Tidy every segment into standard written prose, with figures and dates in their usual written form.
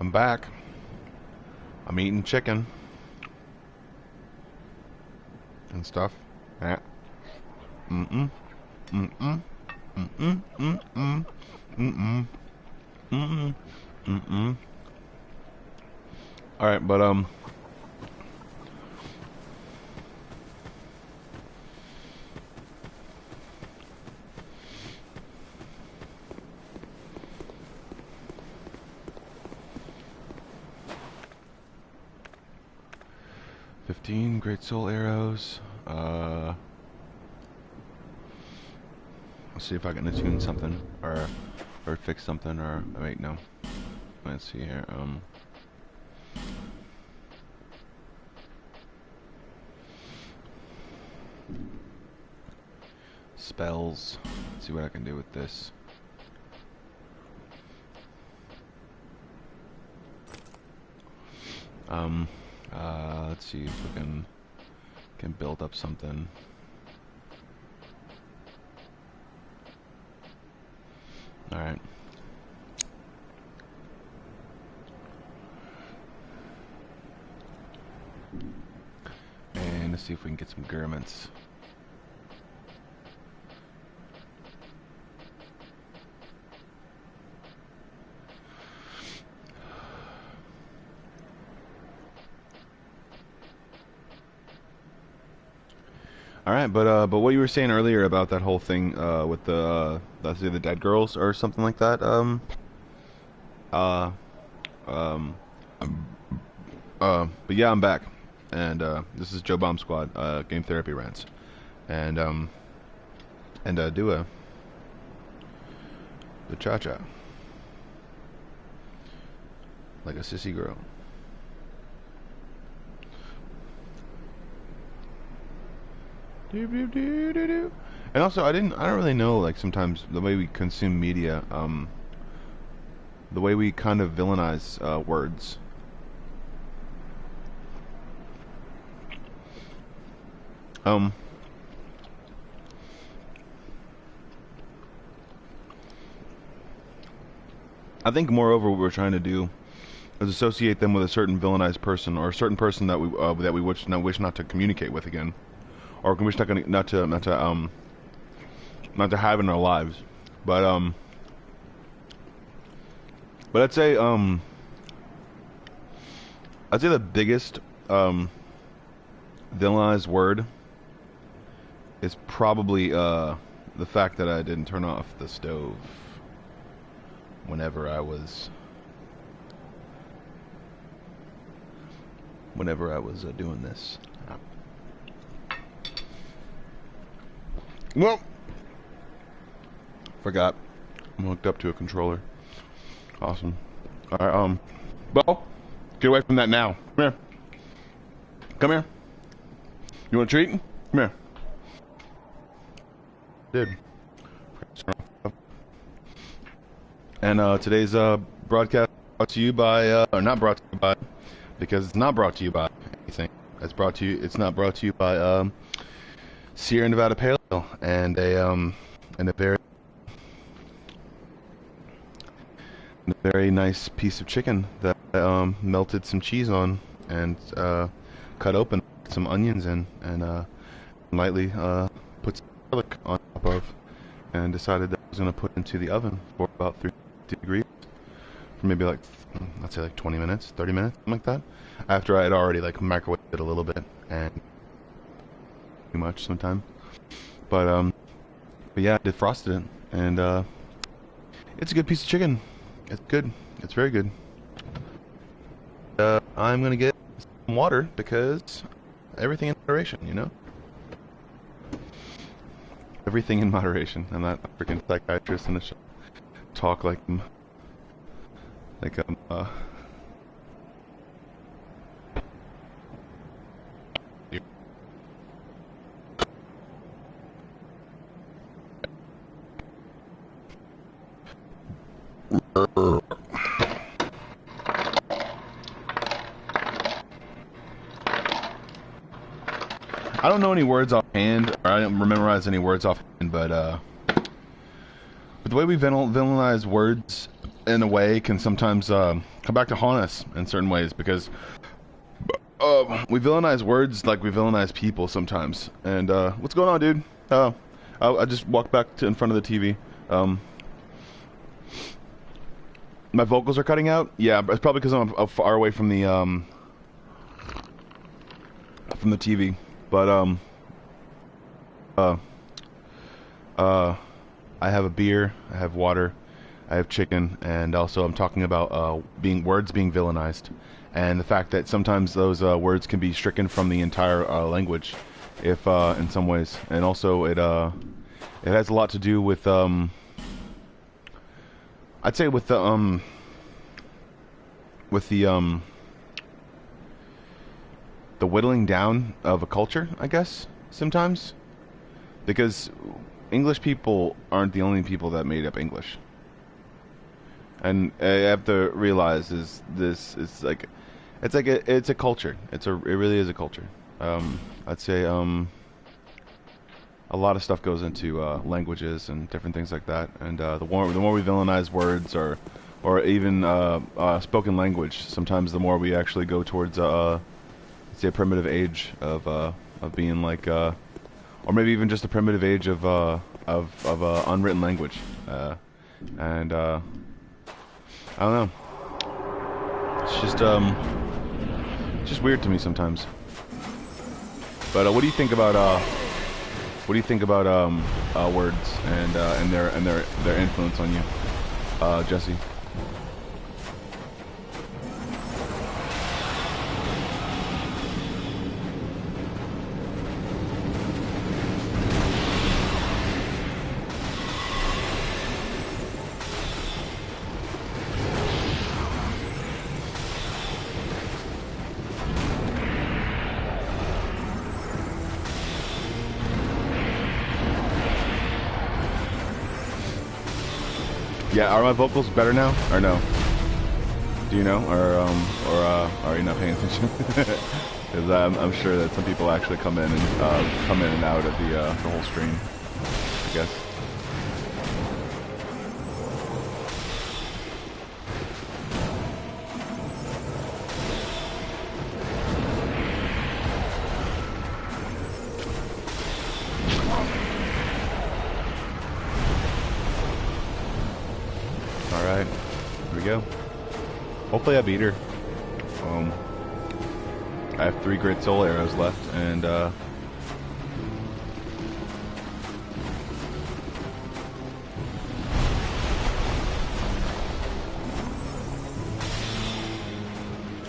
I'm back. I'm eating chicken and stuff. Yeah. Mm-mm. Mm-mm. Mm-mm. Mm-mm. Mm-mm. Mm-mm. Mm-mm. Alright, but 15 great soul arrows. Let's see if I can attune something or fix something or wait, no. Let's see here. Spells. Let's see what I can do with this. Let's see if we can build up something. All right. And let's see if we can get some garments. All right, but what you were saying earlier about that whole thing with let's say the dead girls or something like that. Uh, um, but yeah, I'm back, and this is Joe Bomb Squad, game therapy rants, and do the cha-cha like a sissy girl. And also, I don't really know, like, sometimes the way we consume media, the way we kind of villainize words. I think, moreover, what we're trying to do is associate them with a certain villainized person or a certain person that we wish not to communicate with again. Or wish not to have in our lives, but I'd say the biggest villainized word is probably the fact that I didn't turn off the stove whenever I was doing this. Well, forgot. I'm hooked up to a controller. Awesome. Alright, Bo, get away from that now. Come here. Come here. You want a treat? Come here. Did. And today's broadcast brought to you by, or not brought to you by, because it's not brought to you by anything. It's not brought to you by Sierra Nevada Pale Ale and a very nice piece of chicken that I melted some cheese on and cut open, some onions in, and lightly put some garlic on top of, and decided that I was going to put into the oven for about 350 degrees for maybe like, let's say like 20 minutes, 30 minutes, something like that, after I had already like microwaved it a little bit and too much sometimes. But yeah, I defrosted it, and it's a good piece of chicken. It's good. It's very good. I'm gonna get some water because everything in moderation, you know? Everything in moderation. I'm not a freaking psychiatrist in the show. Talk like I'm I don't know any words offhand, or I don't memorize any words offhand, but the way we villainize words in a way, can sometimes come back to haunt us in certain ways, because we villainize words like we villainize people sometimes. And what's going on, dude? I just walked back to in front of the TV. My vocals are cutting out. Yeah, it's probably because I'm far away from the TV. But I have a beer, I have water, I have chicken, and also I'm talking about words being villainized, and the fact that sometimes those words can be stricken from the entire language, if in some ways, and also it has a lot to do with I'd say with the whittling down of a culture, I guess, sometimes, because English people aren't the only people that made up English. And I have to realize it's a culture. It really is a culture. I'd say a lot of stuff goes into languages and different things like that. And the more we villainize words or even spoken language, sometimes the more we actually go towards say a primitive age of being like or maybe even just a primitive age of unwritten language, and I don't know. It's just weird to me sometimes. But what do you think about words and their influence on you, Jesse? Thank Yeah, are my vocals better now, or no? Do you know, or are you not paying attention? Because I'm sure that some people actually come in and out of the whole stream, I guess. Alright, here we go. Hopefully I beat her. I have 3 great soul arrows left, and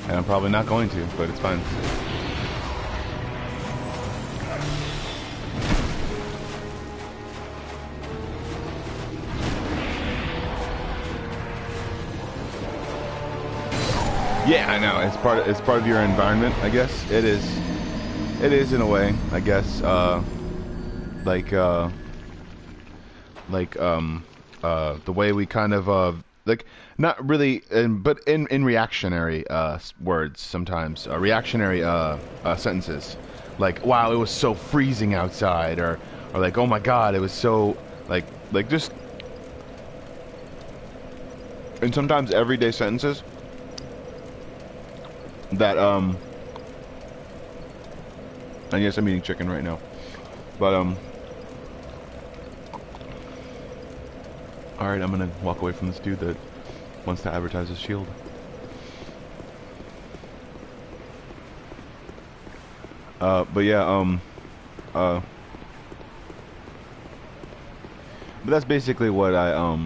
I'm probably not going to, but it's fine. Yeah, I know. It's part of your environment, I guess. It is in a way, I guess. The way we kind of like, not really, but in reactionary words sometimes, reactionary sentences, like, wow, it was so freezing outside, or like, oh my God, it was so like just, and sometimes everyday sentences that and yes, I'm eating chicken right now, but alright, I'm gonna walk away from this dude that wants to advertise his shield. But yeah, but that's basically what I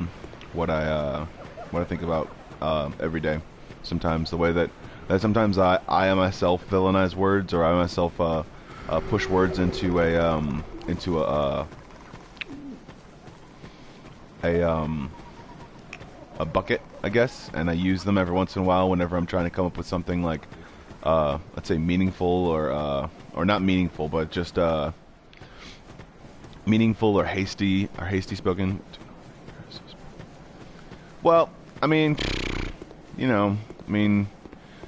think about every day. Sometimes the way that sometimes I myself villainize words, or I myself push words into a bucket, I guess, and I use them every once in a while whenever I'm trying to come up with something like, let's say, meaningful, or not meaningful, but just meaningful or hasty spoken. Well, I mean, you know,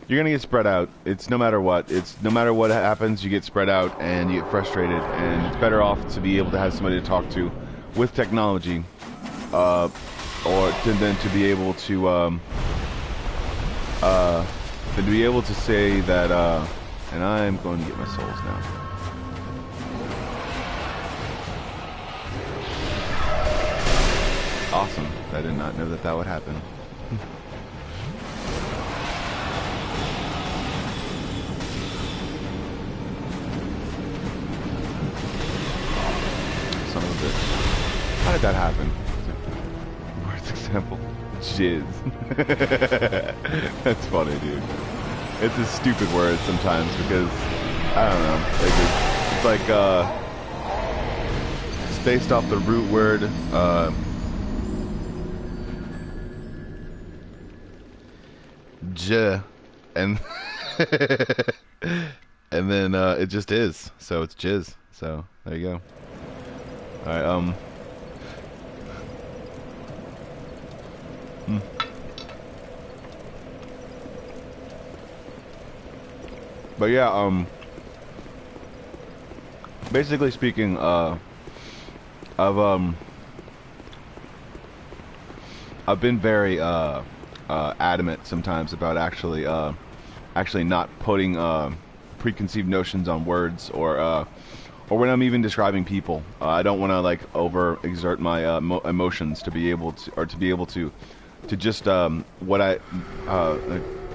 you're gonna get spread out. It's no matter what. It's no matter what happens, you get spread out and you get frustrated, and it's better off to be able to have somebody to talk to with technology. or then to be able to then to be able to say that and I'm going to get my souls now. Awesome. I did not know that that would happen. Son of a bitch. How did that happen? Worst example. Jizz. That's funny, dude. It's a stupid word sometimes because, I don't know, it's like, it's based off the root word, j, and, and then, it just is, so it's jizz, so, there you go. Alright, But yeah, basically speaking, I've been very adamant sometimes about actually not putting preconceived notions on words or when I'm even describing people. I don't want to like overexert my emotions to be able to just what I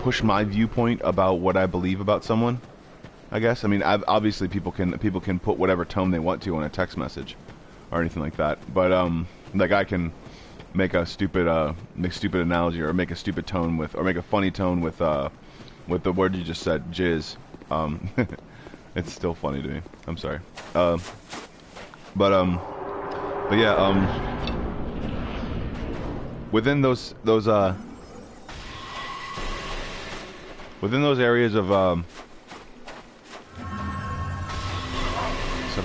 push my viewpoint about what I believe about someone. I guess. I mean, obviously people can put whatever tone they want to on a text message or anything like that. But like I can make a stupid analogy or make a stupid tone with, or make a funny tone with the word you just said, jizz. It's still funny to me. I'm sorry. But yeah. Within those areas of son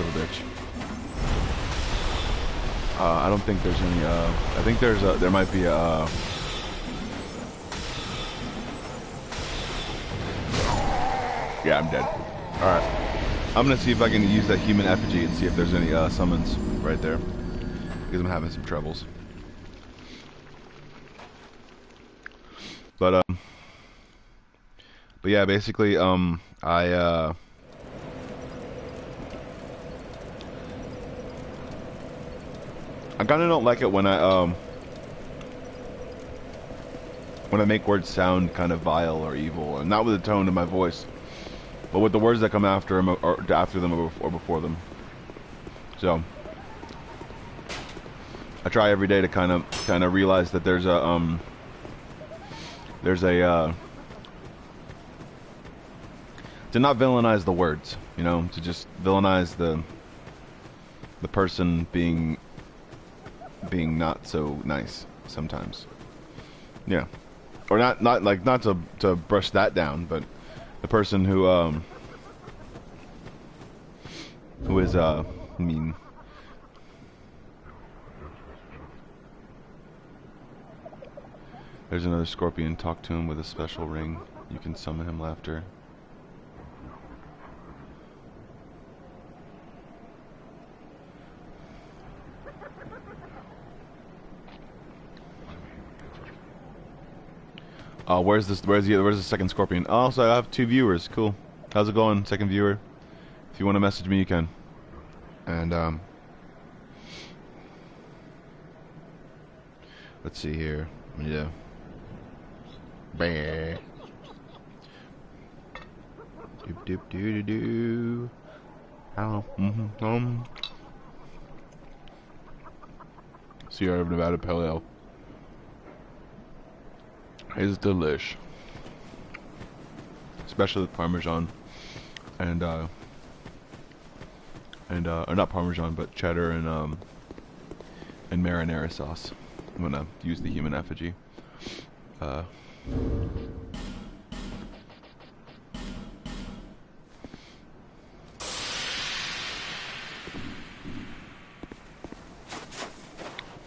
of a bitch. I don't think there's any. I think there might be a. Yeah, I'm dead. All right, I'm gonna see if I can use that human effigy and see if there's any summons right there, because I'm having some troubles. But yeah, basically, I kind of don't like it when I make words sound kind of vile or evil, and not with the tone of my voice, but with the words that come after them or before them. So I try every day to kind of realize that there's a to not villainize the words, you know, to just villainize the person being not so nice sometimes. Yeah. Or not to brush that down, but the person who is mean. There's another scorpion. Talk to him with a special ring. You can summon him laughter. Where's the second scorpion? Oh, so I have 2 viewers. Cool. How's it going, second viewer? If you want to message me, you can. And let's see here. Yeah. Bear. Doop doop doo doo doo. I don't know. Sierra Nevada Pale Ale. It's delish, especially with Parmesan and or not Parmesan, but cheddar and marinara sauce. I'm gonna use the human effigy.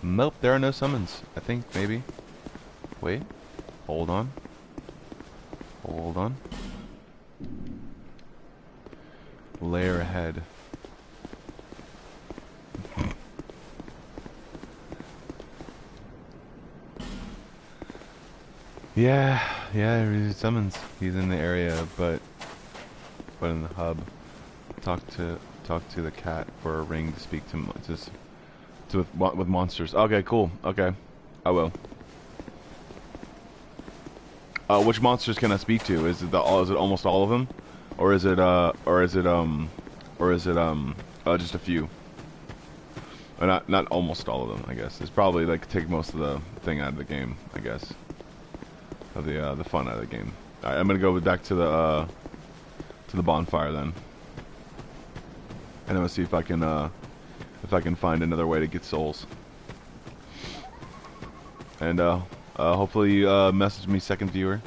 Nope, there are no summons. I think maybe. Wait. Hold on. Hold on. Layer ahead. Yeah, yeah, he summons. He's in the area, but in the hub. Talk to the cat for a ring to speak to with monsters. Okay, cool. Okay, I will. Which monsters can I speak to? Is it is it almost all of them, or is it just a few? Or not almost all of them, I guess. It's probably like take most of the thing out of the game, I guess. Of the fun out of the game. Alright, I'm gonna go back to the bonfire then. And I'm gonna see if I can find another way to get souls. And hopefully you message me second viewer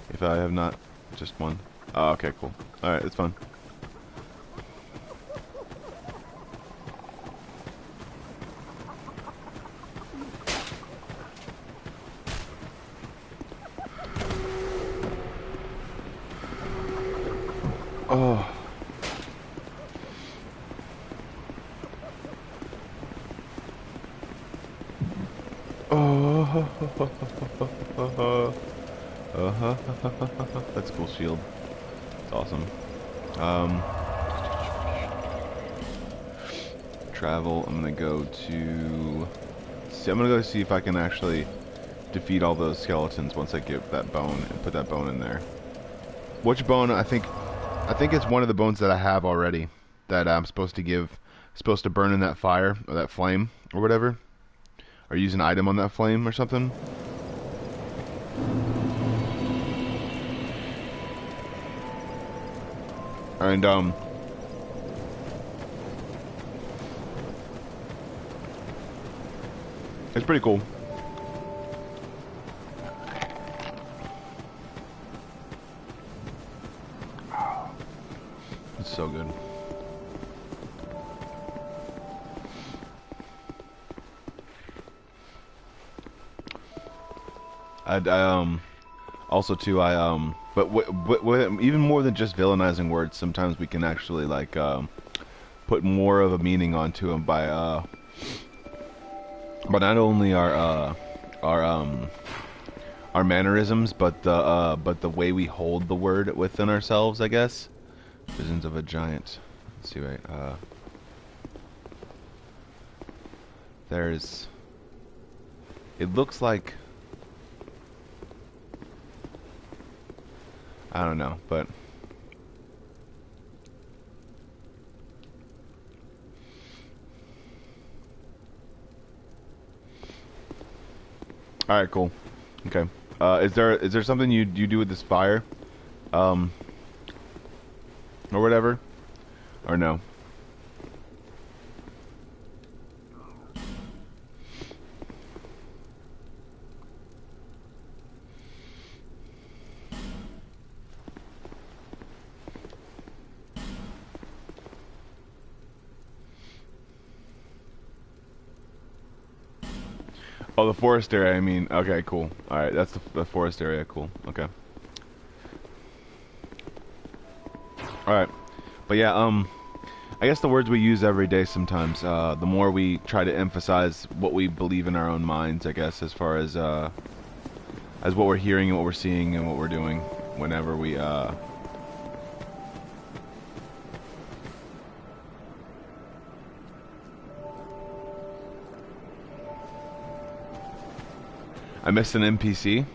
if I have not just one. Oh, okay, cool. Alright, that's fun. Oh. Oh. That's a cool shield. It's awesome. Travel. I'm gonna go to. See, I'm gonna go see if I can actually defeat all those skeletons once I get that bone and put that bone in there. Which bone? I think it's one of the bones that I have already that I'm supposed to burn in that fire or that flame or whatever, or use an item on that flame or something. And it's pretty cool. It's so good. Also too but even more than just villainizing words, sometimes we can actually like put more of a meaning onto them by not only our mannerisms, but the way we hold the word within ourselves, I guess. Visions of a giant. Let's see, right? There's. It looks like. I don't know, but. All right, cool. Okay. Is there something you do with this fire, or whatever, or no? Oh, the forest area, I mean. Okay, cool. Alright, that's the forest area. Cool. Okay. Alright. But yeah, I guess the words we use every day sometimes, the more we try to emphasize what we believe in our own minds, I guess, as far as what we're hearing and what we're seeing and what we're doing whenever we, I missed an NPC.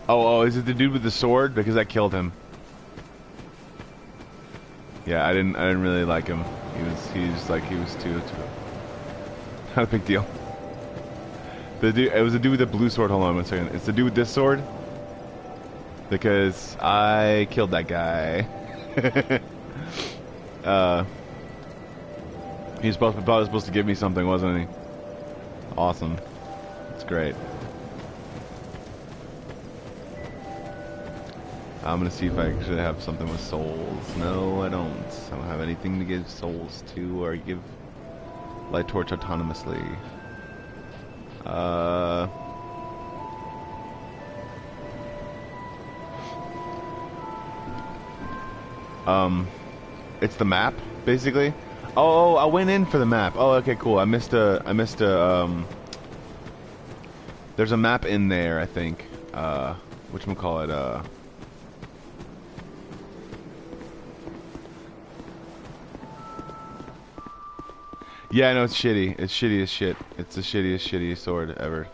Oh, is it the dude with the sword? Because I killed him. Yeah, I didn't really like him. He was too not a big deal. It was the dude with the blue sword. Hold on 1 second. It's the dude with this sword. Because I killed that guy. He was supposed to give me something, wasn't he? Awesome. That's great. I'm gonna see if I actually have something with souls. No, I don't. I don't have anything to give souls to or give light torch autonomously. It's the map, basically. Oh, I went in for the map. Oh, okay, cool. I missed a. There's a map in there, I think. Whatchamacallit, Yeah, no, it's shitty. It's shitty as shit. It's the shittiest sword ever.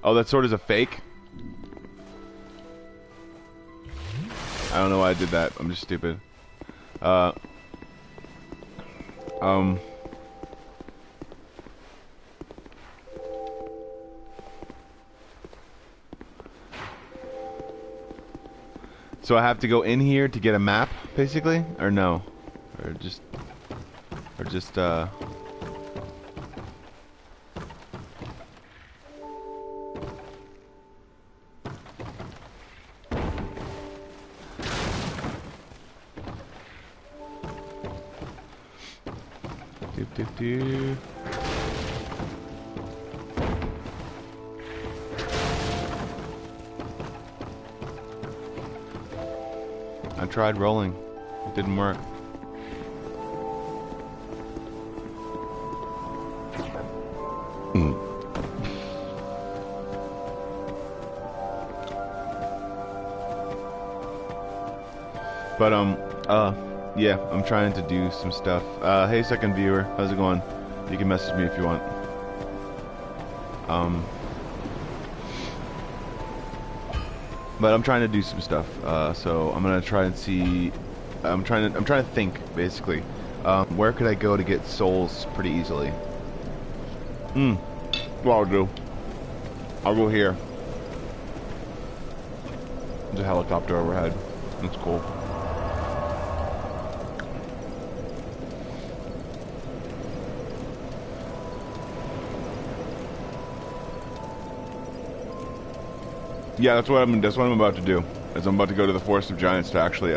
Oh, that sword is a fake? I don't know why I did that. I'm just stupid. So I have to go in here to get a map, basically? Or no? Or just... Do. I tried rolling. It didn't work. But yeah, I'm trying to do some stuff. Hey, second viewer, how's it going? You can message me if you want. But I'm trying to do some stuff. So I'm gonna try and see. I'm trying to think basically. Where could I go to get souls pretty easily? Well, I'll do. I'll go here. There's a helicopter overhead. That's cool. Yeah, that's what I'm about to do. Is I'm about to go to the Forest of Giants to actually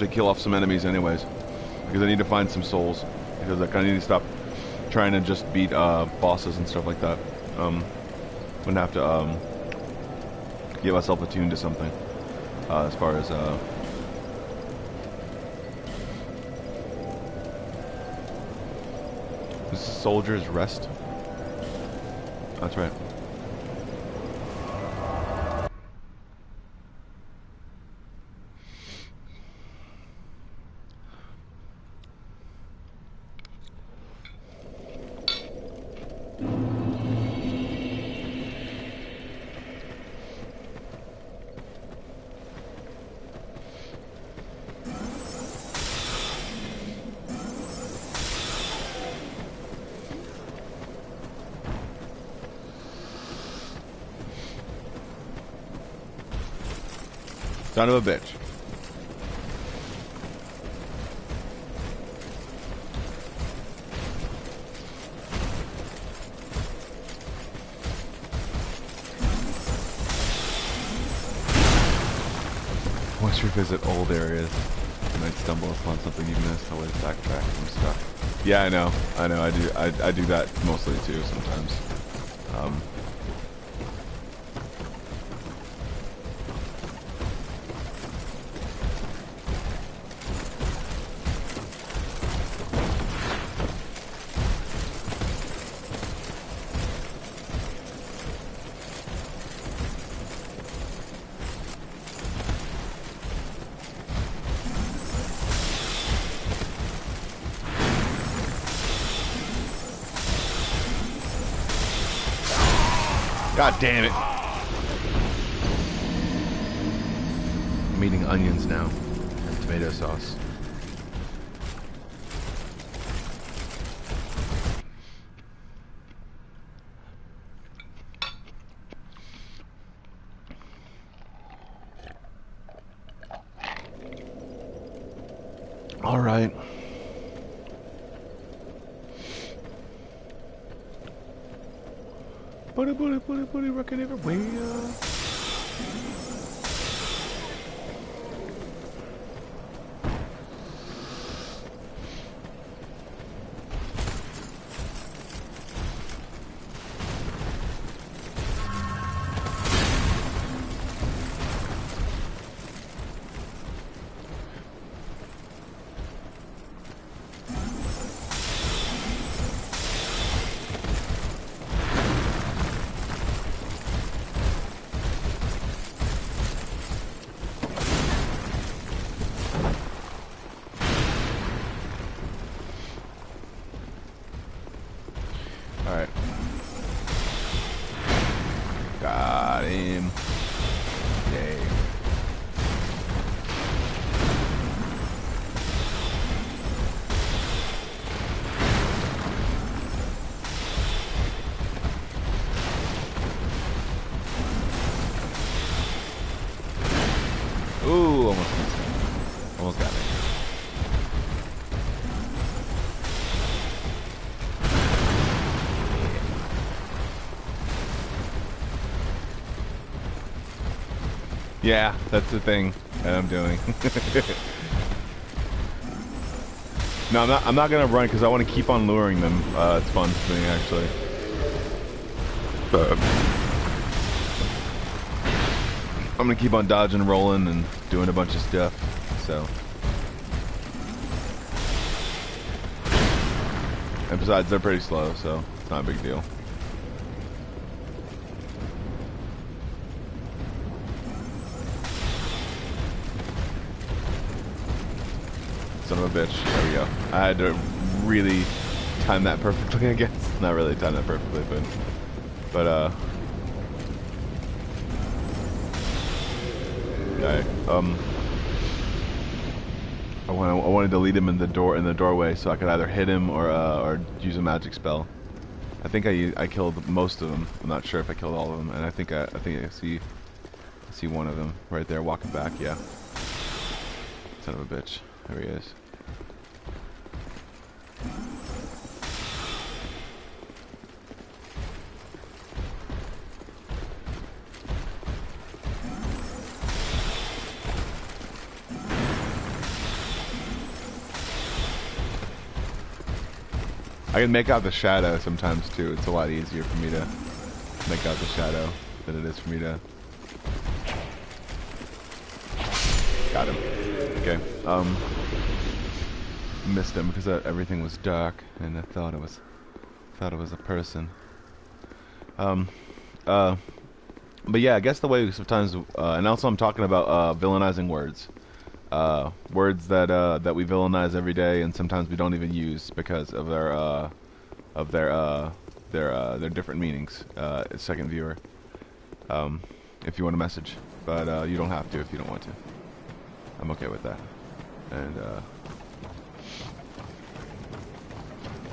kill off some enemies anyways. Because I need to find some souls. Because I kinda need to stop trying to just beat bosses and stuff like that. I'm gonna have to get myself attuned to something. As far as this is Soldier's Rest. That's right. Son of a bitch. Once you visit old areas, you might stumble upon something you missed. Always backtrack from stuff. Yeah, I know. I do that mostly too sometimes. God damn it. I'm eating onions now and tomato sauce. All right. Buddy, rockin' everywhere. Almost got me. Yeah, that's the thing that I'm doing. No, I'm not gonna run because I want to keep on luring them. It's fun for me actually. I'm gonna keep on dodging, rolling, and doing a bunch of stuff. So, and besides, they're pretty slow, so it's not a big deal. Son of a bitch. There we go. I had to really time that perfectly, I guess. Not really time that perfectly, but okay. I wanted to lead him in the doorway so I could either hit him or use a magic spell. I think I killed most of them. I'm not sure if I killed all of them, and I think I see one of them right there walking back. Yeah. Son of a bitch. There he is. I can make out the shadow sometimes too. It's a lot easier for me to make out the shadow than it is for me to... Got him. Okay. Missed him because everything was dark and I thought it was a person. But yeah, I guess the way sometimes, and also I'm talking about villainizing words. Words that we villainize every day, and sometimes we don't even use because of their different meanings. Second viewer, if you want a message, but you don't have to if you don't want to. I'm okay with that. And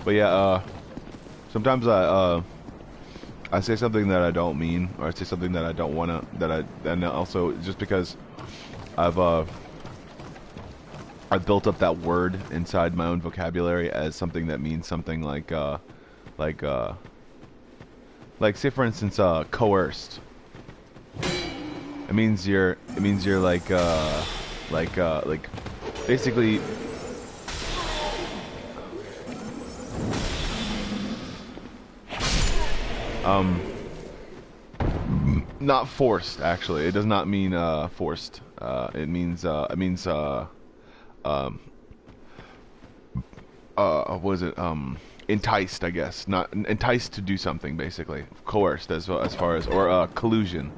but yeah, sometimes I say something that I don't mean, or I say something that I don't wanna, and also just because I've built up that word inside my own vocabulary as something that means something like say for instance, coerced. It means you're like basically not forced. Actually, it does not mean forced. It means what is it? Enticed, I guess. Not enticed to do something, basically. Coerced, as far as, or collusion,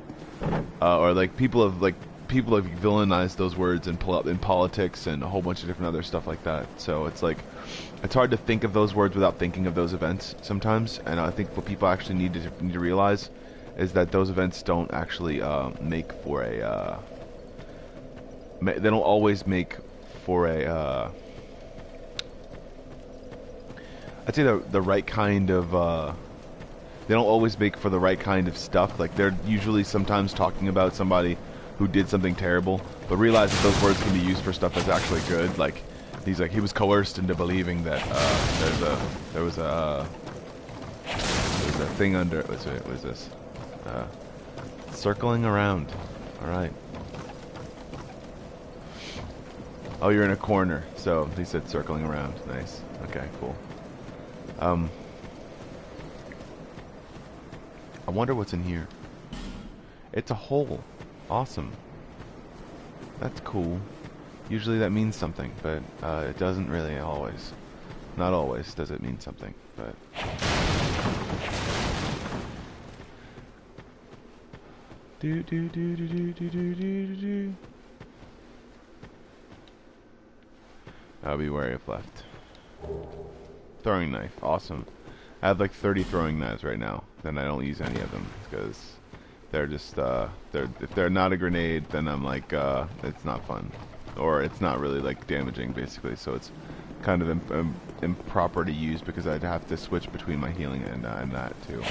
or like people have villainized those words in politics and a whole bunch of different other stuff like that. So it's like it's hard to think of those words without thinking of those events sometimes. And I think what people actually need to realize is that those events don't actually make for a. They don't always make for a. I'd say the right kind of, they don't always make for the right kind of stuff. Like, they're usually sometimes talking about somebody who did something terrible, but realize that those words can be used for stuff that's actually good. Like, he was coerced into believing that, there was a thing under, what is this? Circling around. Alright. Oh, you're in a corner, so he said circling around. Nice. Okay, cool. I wonder what's in here. It's a hole. Awesome. That's cool. Usually that means something, but it doesn't really always. Not always does it mean something, but... Do do do do do do do do do. I'll be wary of left. Throwing knife, awesome. I have like 30 throwing knives right now, then I don't use any of them because they're just if they're not a grenade, then I'm like it's not fun, or it's not really like damaging basically. So it's kind of improper to use because I'd have to switch between my healing and that too.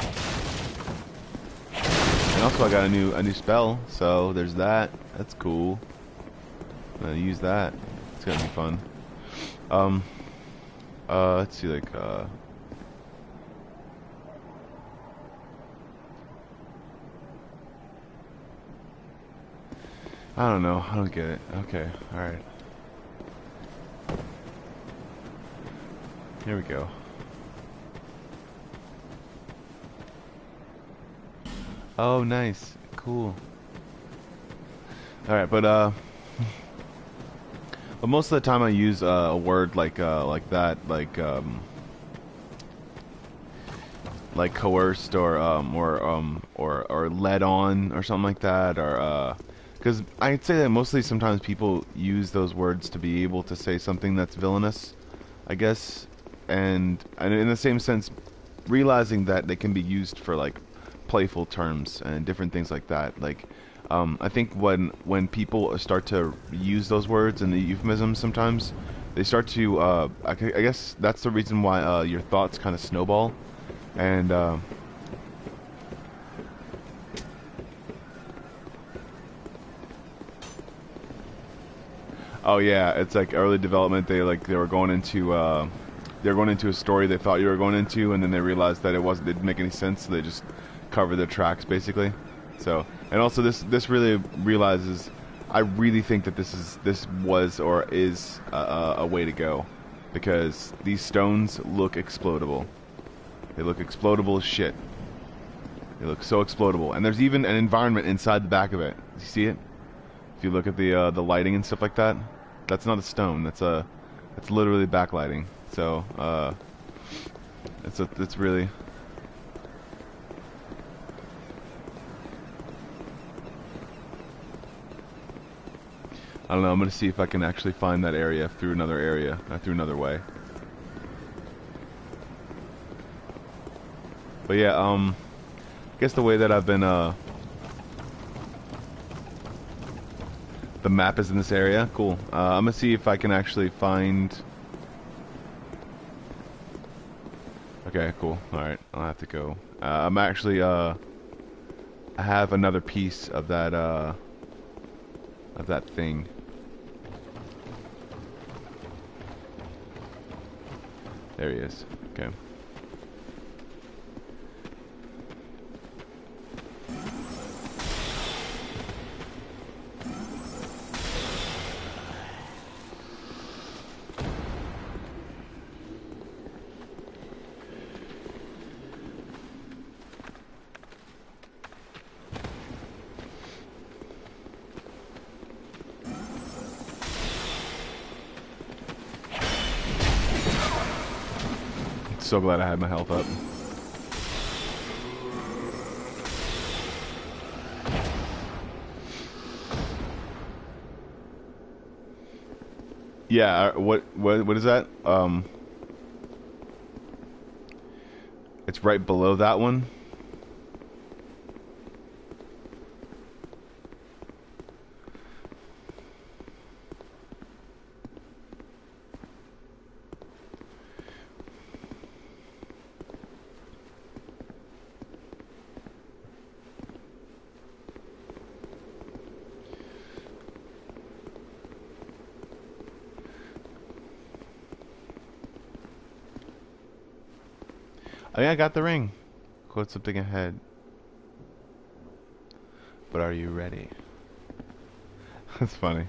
And also I got a new spell, so there's that. That's cool. I'm gonna use that. It's gonna be fun. Let's see, like, I don't know. I don't get it. Okay, alright. Here we go. Oh, nice. Cool. Alright, but most of the time I use a word like that, like coerced or led on or something like that, or because I'd say that mostly sometimes people use those words to be able to say something that's villainous, I guess, and in the same sense, realizing that they can be used for like playful terms and different things like that. Like, I think when people start to use those words and the euphemisms, sometimes they start to. I guess that's the reason why your thoughts kind of snowball, and. Oh yeah, it's like early development. They were going into a story they thought you were going into, and then they realized that it didn't make any sense, so they just covered their tracks basically. So, and also this really realizes, I really think that this was or is a way to go, because these stones look explodable. They look explodable as shit. They look so explodable, and there's even an environment inside the back of it. You see it? If you look at the lighting and stuff like that, that's not a stone. That's literally backlighting. So it's really. I don't know. I'm gonna see if I can actually find that area through another way. But yeah, I guess the way that I've been the map is in this area. Cool. I'm gonna see if I can actually find. Okay, cool. All right, I'll have to go. I'm actually I have another piece of that thing. There he is. Okay. So glad I had my health up. Yeah, what is that? It's right below that one. Oh yeah, I got the ring. Quote something ahead. But are you ready? That's funny.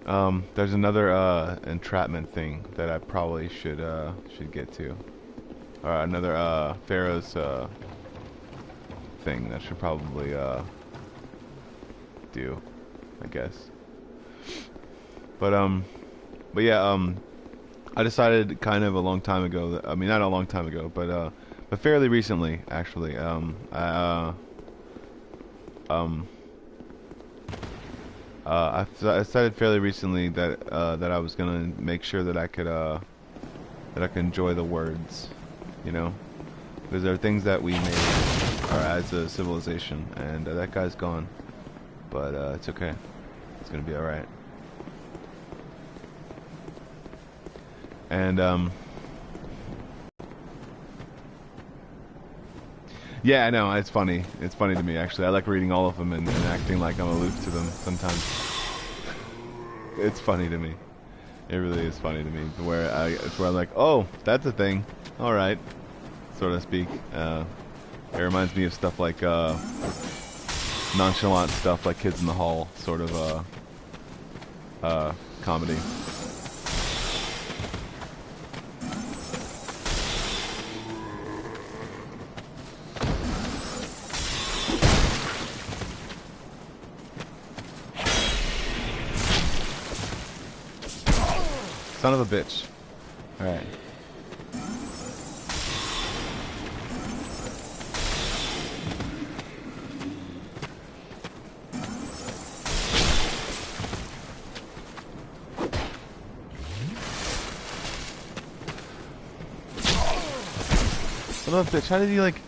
There's another entrapment thing that I probably should get to. Or another Pharaoh's thing that I should probably do, I guess. But yeah, I decided kind of a long time ago that, I mean, not a long time ago, but fairly recently, actually, I decided fairly recently that that I was gonna make sure that I could enjoy the words, you know, because there are things that we made as a civilization, and that guy's gone, but it's okay, it's gonna be all right. And Yeah, I know. It's funny. It's funny to me, actually. I like reading all of them and acting like I'm aloof to them sometimes. It's funny to me. It really is funny to me. It's where I'm like, oh, that's a thing. All right, so to speak. It reminds me of stuff like nonchalant stuff like Kids in the Hall, sort of comedy. Son of a bitch. Alright. Son of a bitch, how did you like...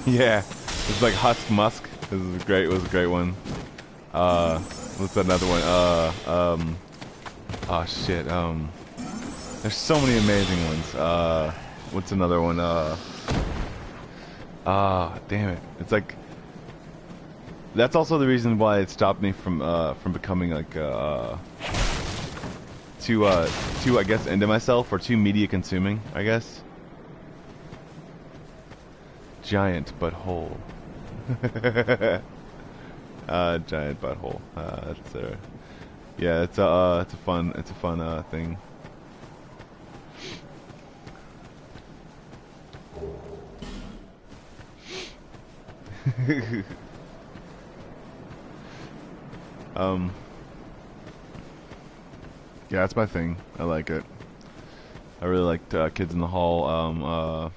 Yeah. It's like Husk Musk. This is great. It was a great one. What's another one? Oh shit, there's so many amazing ones. What's another one? Damn it. It's like, that's also the reason why it stopped me from becoming like, too, I guess, into myself, or too media consuming, I guess. Giant butthole. Giant butthole. That's yeah, it's a fun thing. Yeah, that's my thing. I like it. I really liked Kids in the Hall.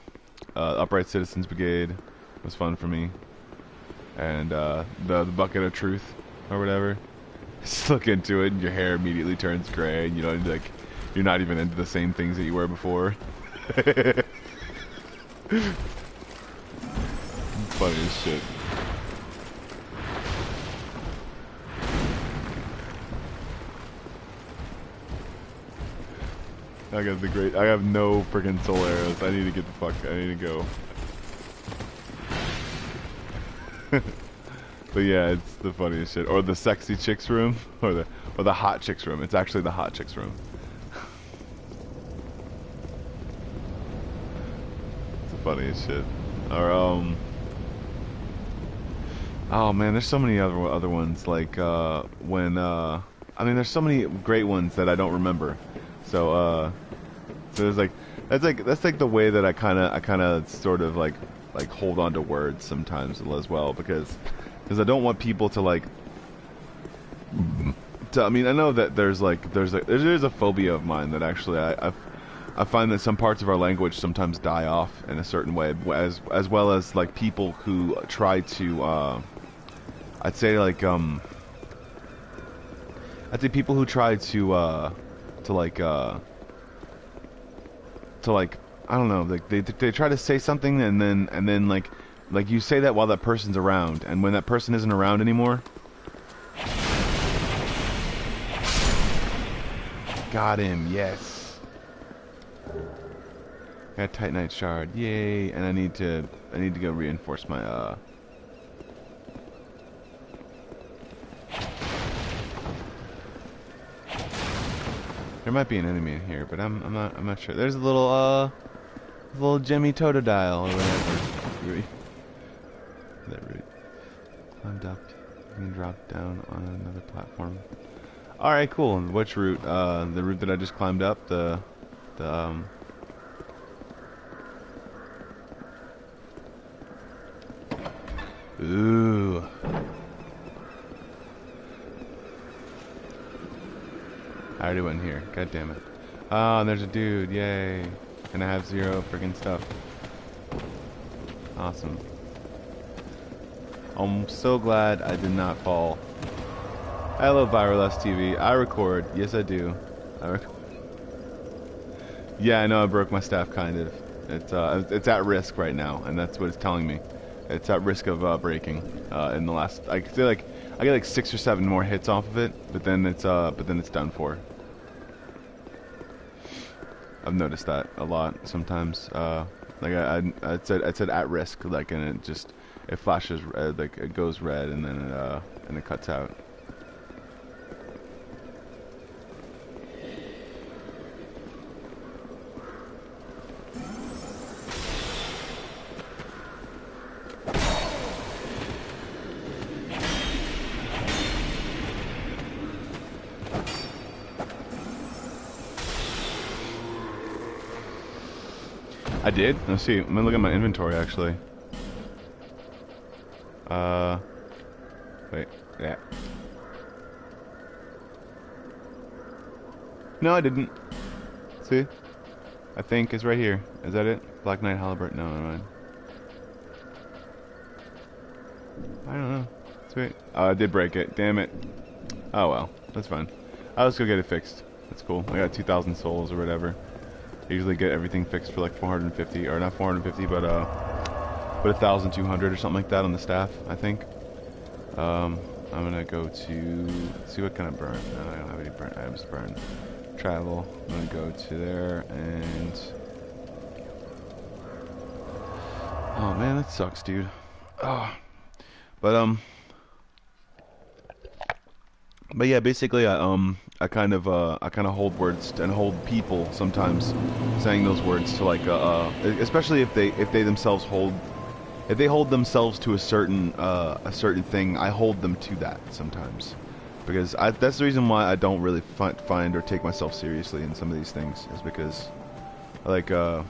Upright Citizens Brigade was fun for me, and the Bucket of Truth or whatever. Just look into it and your hair immediately turns gray, and you know, like, you're not even into the same things that you were before. Funny as shit. I have no freaking soul arrows. I need to get the fuck, I need to go. But yeah, it's the funniest shit. Or the sexy chicks room, or the hot chicks room. It's actually the hot chicks room. It's the funniest shit. Or oh man, there's so many other ones. Like I mean, there's so many great ones that I don't remember. So there's like that's like the way that I kind of sort of like hold on to words sometimes as well, because I don't want people to like I mean, I know that there's a phobia of mine that actually I find that some parts of our language sometimes die off in a certain way, as well as like people who try to I'd say people who try to I don't know, like they try to say something and then like you say that while that person's around, and when that person isn't around anymore, got him, yes. Got Titanite shard, yay! And I need to go reinforce my There might be an enemy in here, but I'm not sure. There's a little Jimmy Totodile or whatever. That route. Climbed up. You can drop down on another platform. Alright, cool. And which route? The route that I just climbed up, Ooh. I already went here. God damn it. Oh, and there's a dude. Yay. And I have 0 friggin' stuff. Awesome. I'm so glad I did not fall. Hello, Virus TV. I record. Yes, I do. Yeah, I know I broke my staff, kind of. It's at risk right now, and that's what it's telling me. It's at risk of breaking. In the last, I feel like I get like 6 or 7 more hits off of it, but then it's done for. I've noticed that a lot sometimes Like I said at risk, like, and it flashes red, like it goes red, and then it cuts out. I did? Let's see. Let me look at my inventory, actually. Wait. Yeah. No, I didn't. See? I think it's right here. Is that it? Black Knight Halberd? No, never mind. I don't know. Sweet. Oh, I did break it. Damn it. Oh, well. That's fine. I'll just go get it fixed. That's cool. I got 2,000 souls or whatever. I usually get everything fixed for like 450, or not 450, but 1,200 or something like that on the staff, I think. I'm gonna go to, let's see what kind of burn. No, I don't have any burn items to burn. Travel. I'm gonna go to there and. Oh man, that sucks, dude. Oh. But yeah, basically, I kind of hold words and hold people sometimes saying those words to like, especially if they themselves hold themselves to a certain thing. I hold them to that sometimes, because that's the reason why I don't really find or take myself seriously in some of these things, is because like I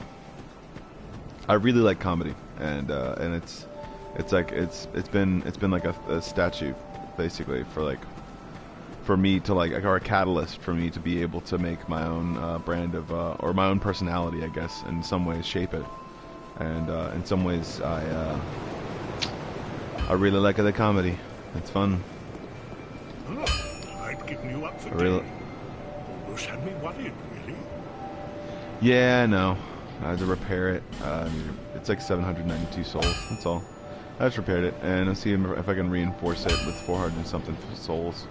really like comedy, and it's been like a statute basically for me to like, or a catalyst for me to be able to make my own brand of or my own personality, I guess, in some ways shape it, and in some ways I really like the comedy. It's fun. I'd given you up for dead. Almost had me worried, really. Yeah, I know. I had to repair it. It's like 792 souls. That's all. I just repaired it, and I'll see if I can reinforce it with 400 and something souls.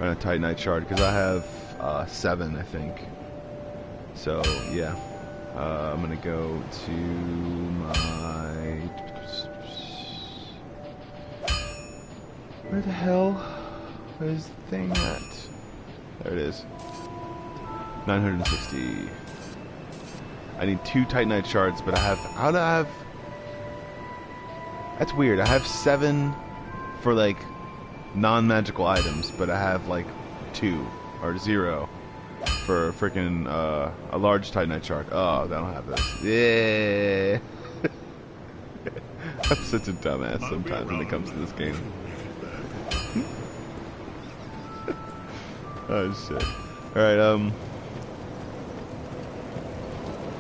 On a Titanite shard, because I have 7, I think. So yeah, I'm gonna go to my. Where the hell is the thing at? There it is. 960. I need 2 Titanite shards, but I have. How do I have? That's weird. I have 7 for like non-magical items, but I have like 2 or 0 for freaking a large Titanite shard. Oh, I don't have this. Yeah. I'm such a dumbass sometimes when it comes to this game. Oh shit. Alright,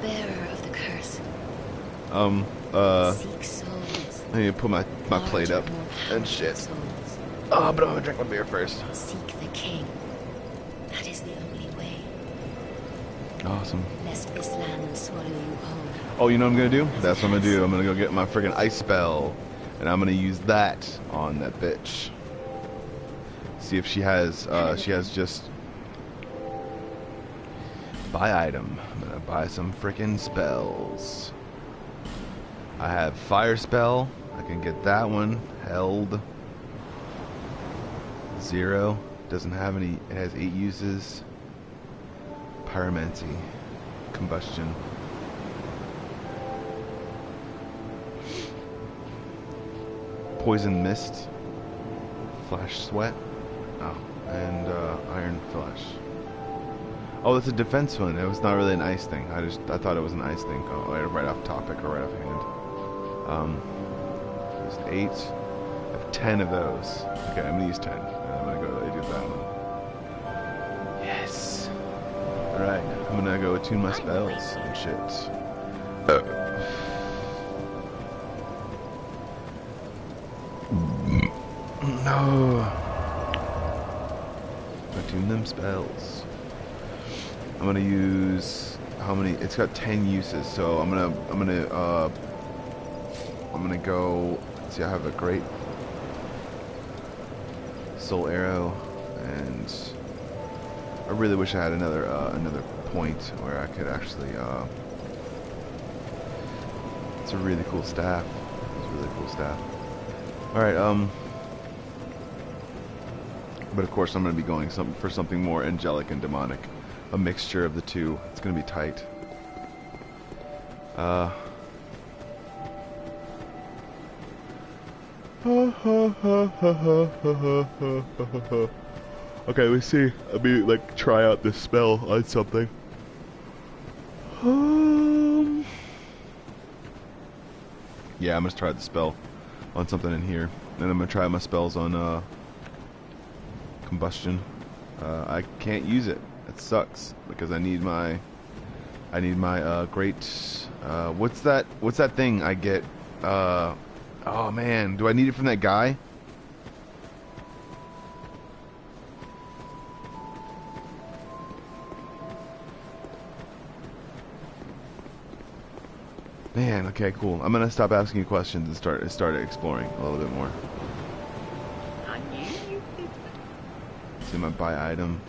Bearer of the curse. Seek souls. I need to put my plate up and shit. Souls. Oh, but I'm gonna drink my beer first. Seek the king. That is the only way. Awesome. Lest this land swallow you whole. Oh, you know what I'm gonna do? That's what I'm gonna do. I'm gonna go get my friggin' ice spell, and I'm gonna use that on that bitch. See if she has just buy item. I'm gonna buy some frickin' spells. I have fire spell. I can get that one held. 0 doesn't have any. It has 8 uses. Pyromancy, combustion. Poison mist, flash sweat. Oh, and iron flash. Oh, that's a defense one. It was not really an ice thing. I thought it was an ice thing. Oh, right off topic or right off hand. There's 8. I have 10 of those. Okay, I'm gonna use 10. I'm gonna go do that one. Yes. Alright, I'm gonna go attune my spells and shit. No. Attune them spells. I'm gonna use how many? It's got 10 uses, so I'm gonna go. Let's see, I have a great soul arrow, and I really wish I had another point where I could actually It's a really cool staff. It's a really cool staff. Alright, but of course I'm going to be going for something more angelic and demonic. A mixture of the two. It's going to be tight. Okay, let's see. Let me, like, try out this spell on something. Yeah, I'm gonna try the spell on something in here. Then I'm gonna try my spells on, combustion. I can't use it. It sucks because I need my great what's that thing I get? Oh man, do I need it from that guy? Man, okay, cool. I'm gonna stop asking you questions and start exploring a little bit more. See my buy item.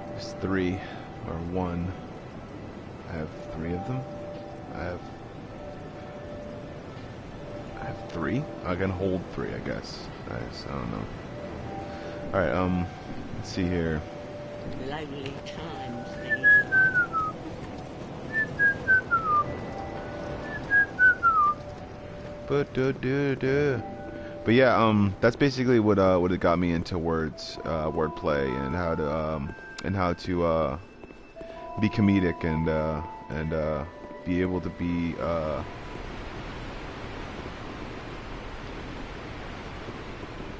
There's 3 or 1. I have 3 of them. I have 3. I can hold 3, I guess. Nice. I don't know. All right. Let's see here. Lonely times, But yeah, that's basically what it got me into wordplay, and how to be comedic and be able to be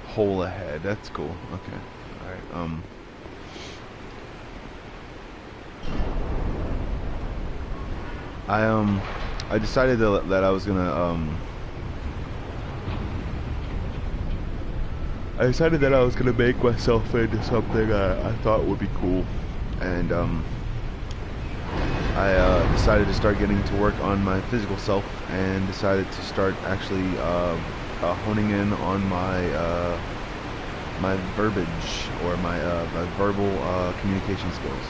whole ahead. That's cool. Okay. All right. I decided that I was gonna make myself into something I thought would be cool, and I decided to start getting to work on my physical self, and decided to start actually honing in on my my verbiage, or my verbal communication skills.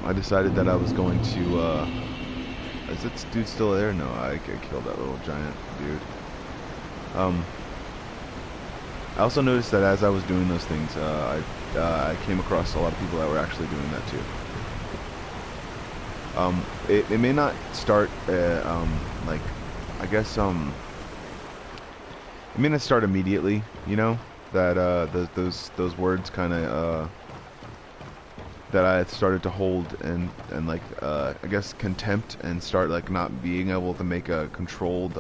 I decided that I was going to, is this dude still there? No, I killed that little giant dude. I also noticed that as I was doing those things, I came across a lot of people that were actually doing that too. It may not start, like, I guess, it may not start immediately, you know, that, those words kind of, that I had started to hold and like I guess contempt, and start like not being able to make a controlled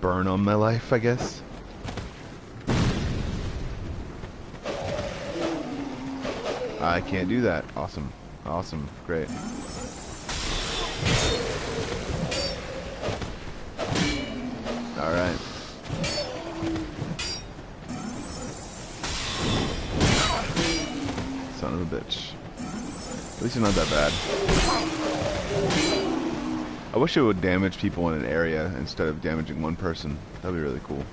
burn on my life, I guess. I can't do that. Awesome. Awesome. Great. All right. Son of a bitch. At least you're not that bad. I wish it would damage people in an area instead of damaging one person. That'd be really cool.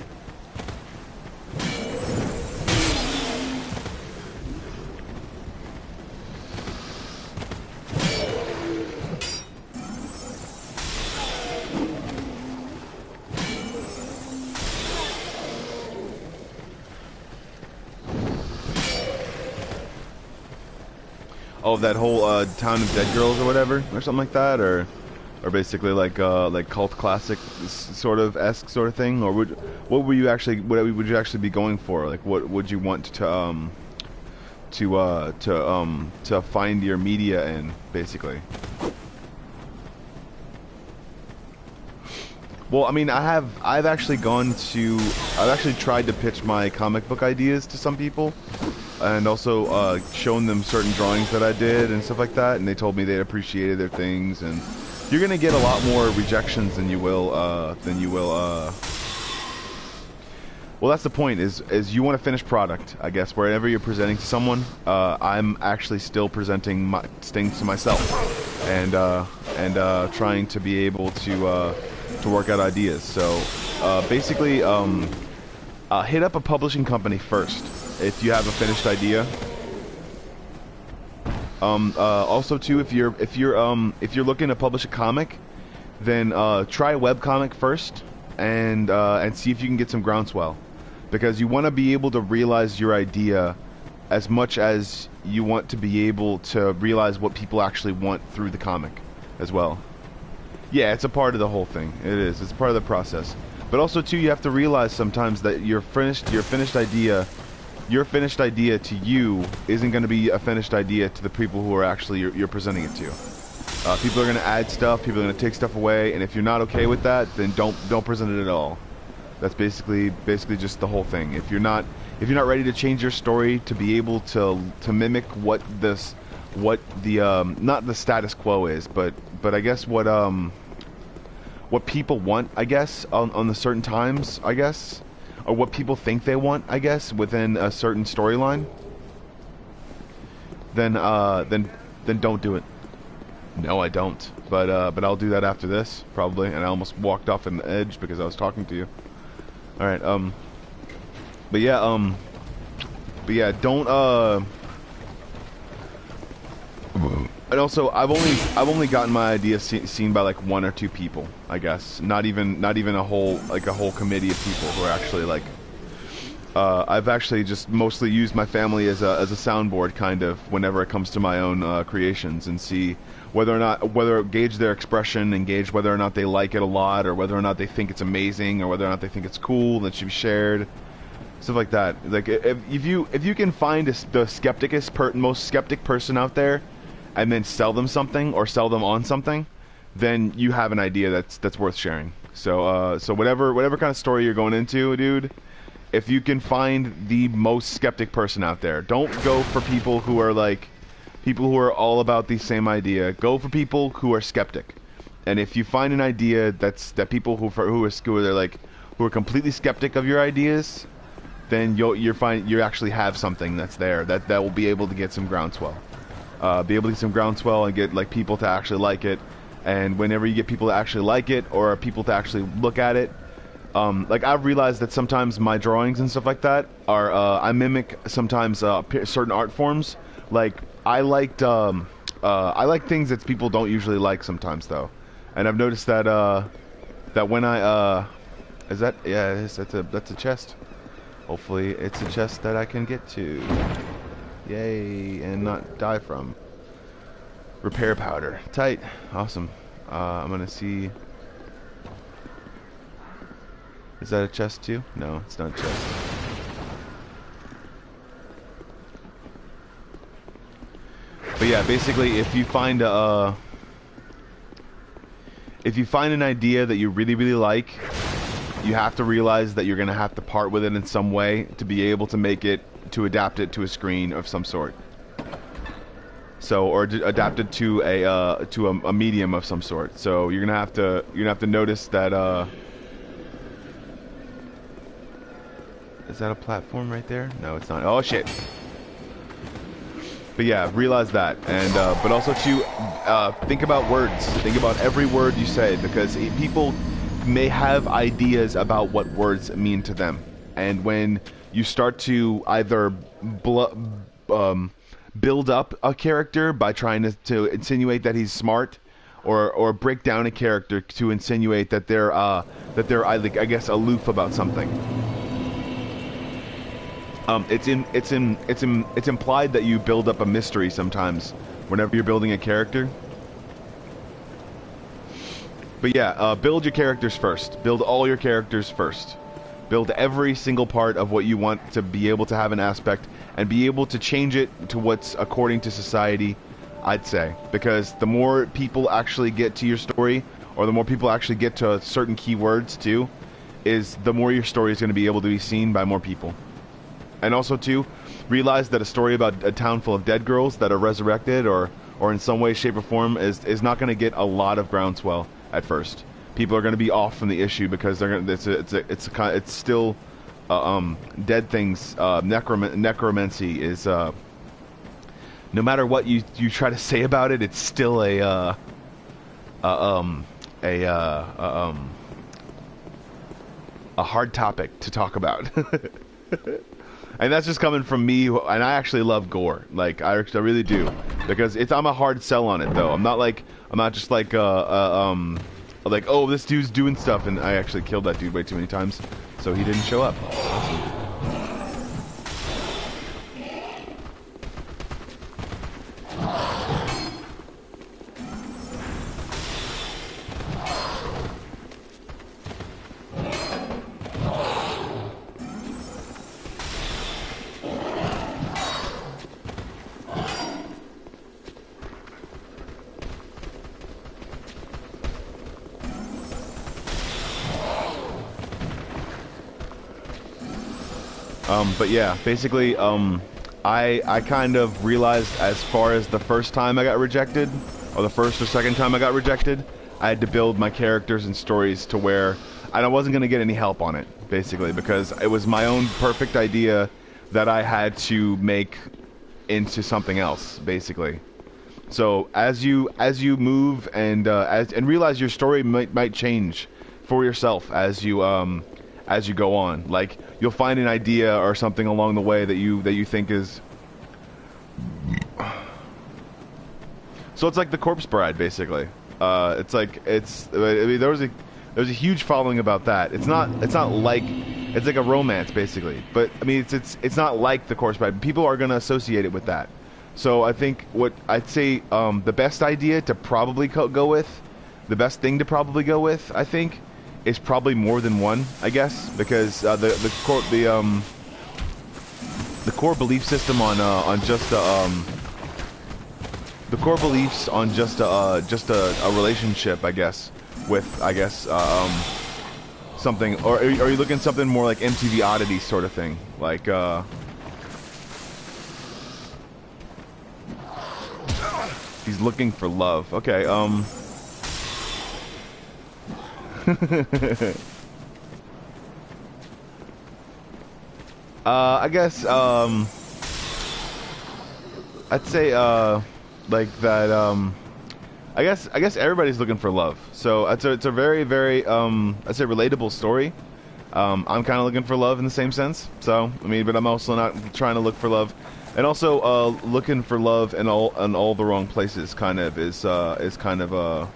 Oh, that whole Town of Dead Girls or whatever, or something like that, or basically like cult classic sort of esque sort of thing, or what would you actually be going for? Like, what would you want to find your media in, basically? Well, I mean, I've actually tried to pitch my comic book ideas to some people, and also shown them certain drawings that I did and stuff like that, and they told me they appreciated their things, and you're gonna get a lot more rejections than you will well, that's the point, is you want a finished product, I guess. Wherever you're presenting to someone, I'm actually still presenting things to myself, and trying to be able to work out ideas. So basically, hit up a publishing company first if you have a finished idea. Also too, if you're looking to publish a comic, then try a webcomic first, and see if you can get some groundswell, because you want to be able to realize your idea as much as you want to be able to realize what people actually want through the comic as well. Yeah, it's a part of the whole thing. It is. It's part of the process. But also too, you have to realize sometimes that your finished idea to you isn't going to be a finished idea to the people who are actually you're presenting it to. People are going to add stuff, people are going to take stuff away, and if you're not okay with that, then don't present it at all. That's basically just the whole thing. If you're not ready to change your story to be able to mimic what the not the status quo is, but I guess what people want, I guess, on the certain times, I guess, or what people think they want, I guess, within a certain storyline, then don't do it. No, I don't. But I'll do that after this, probably. And I almost walked off an edge because I was talking to you. All right. But yeah. Don't. And also, I've only gotten my idea seen by like 1 or 2 people, I guess. Not even a whole committee of people who are actually like. I've actually just mostly used my family as a soundboard, kind of, whenever it comes to my own creations, and see whether gauge their expression, and gauge whether or not they like it a lot, or whether or not they think it's amazing, or whether or not they think it's cool and it should be shared, stuff like that. Like if you can find the most skeptic person out there, and then sell them something or sell them on something, then you have an idea that's worth sharing. So whatever kind of story you're going into, dude, if you can find the most skeptic person out there, don't go for people who are all about the same idea. Go for people who are skeptic. And if you find an idea that people who are completely skeptic of your ideas, then you actually have something that's there that will be able to get some groundswell. Be able to get some groundswell and get like people to actually like it. And whenever you get people to actually like it, or people to actually look at it, like I've realized that sometimes my drawings and stuff like that are I mimic sometimes certain art forms. Like I like things that people don't usually like sometimes, though. And I've noticed that when I that's a chest. Hopefully it's a chest that I can get to. Yay, and not die from. Repair powder. Tight. Awesome. I'm gonna see. Is that a chest too? No, it's not a chest. But yeah, basically, if you find an idea that you really, really like, you have to realize that you're gonna have to part with it in some way to be able to adapt it to a screen of some sort. So, or adapt it to a medium of some sort. So you're gonna have to notice that. Is that a platform right there? No, it's not. Oh shit. But yeah, realize that, and but also to think about words. Think about every word you say, because people may have ideas about what words mean to them, and when you start to either build up a character by trying to insinuate that he's smart, or break down a character to insinuate that they're I guess aloof about something. It's implied that you build up a mystery sometimes whenever you're building a character. But yeah, build your characters first. Build all your characters first. Build every single part of what you want to be able to have an aspect, and be able to change it to what's according to society, I'd say. Because the more people actually get to your story, or the more people actually get to certain keywords too, is the more your story is going to be able to be seen by more people. and also too, realize that a story about a town full of dead girls that are resurrected or in some way, shape, or form is not going to get a lot of groundswell at first. People are going to be off from the issue because they're going. It's still dead things. Necromancy is no matter what you try to say about it, it's still a hard topic to talk about. And that's just coming from me, and I actually love gore. Like, I really do. Because I'm a hard sell on it, though. I'm not just like, like, oh, this dude's doing stuff, and I actually killed that dude way too many times, so he didn't show up. Awesome. But yeah, basically, I kind of realized as far as the first time I got rejected, or the first or second time I got rejected, I had to build my characters and stories to where I wasn't going to get any help on it, basically, because it was my own perfect idea that I had to make into something else, basically. So as you move and realize your story might change for yourself as you go on. Like, you'll find an idea or something along the way that you think is. So it's like the Corpse Bride, basically. I mean, there was a huge following about that. It's not like, it's like a romance, basically. But I mean, it's not like the Corpse Bride. People are gonna associate it with that. So I think what I'd say, the best idea to probably go with, the best thing to probably go with, I think, is probably more than one, I guess, because the core belief system on just the core beliefs on just a relationship, I guess, with something, or are you looking something more like MTV Oddities sort of thing, like he's looking for love. Okay, I guess, I'd say, like that, I guess everybody's looking for love. So it's a very, very, I'd say relatable story. I'm kind of looking for love in the same sense. So, I mean, but I'm also not trying to look for love. And also, looking for love in all the wrong places kind of is kind of,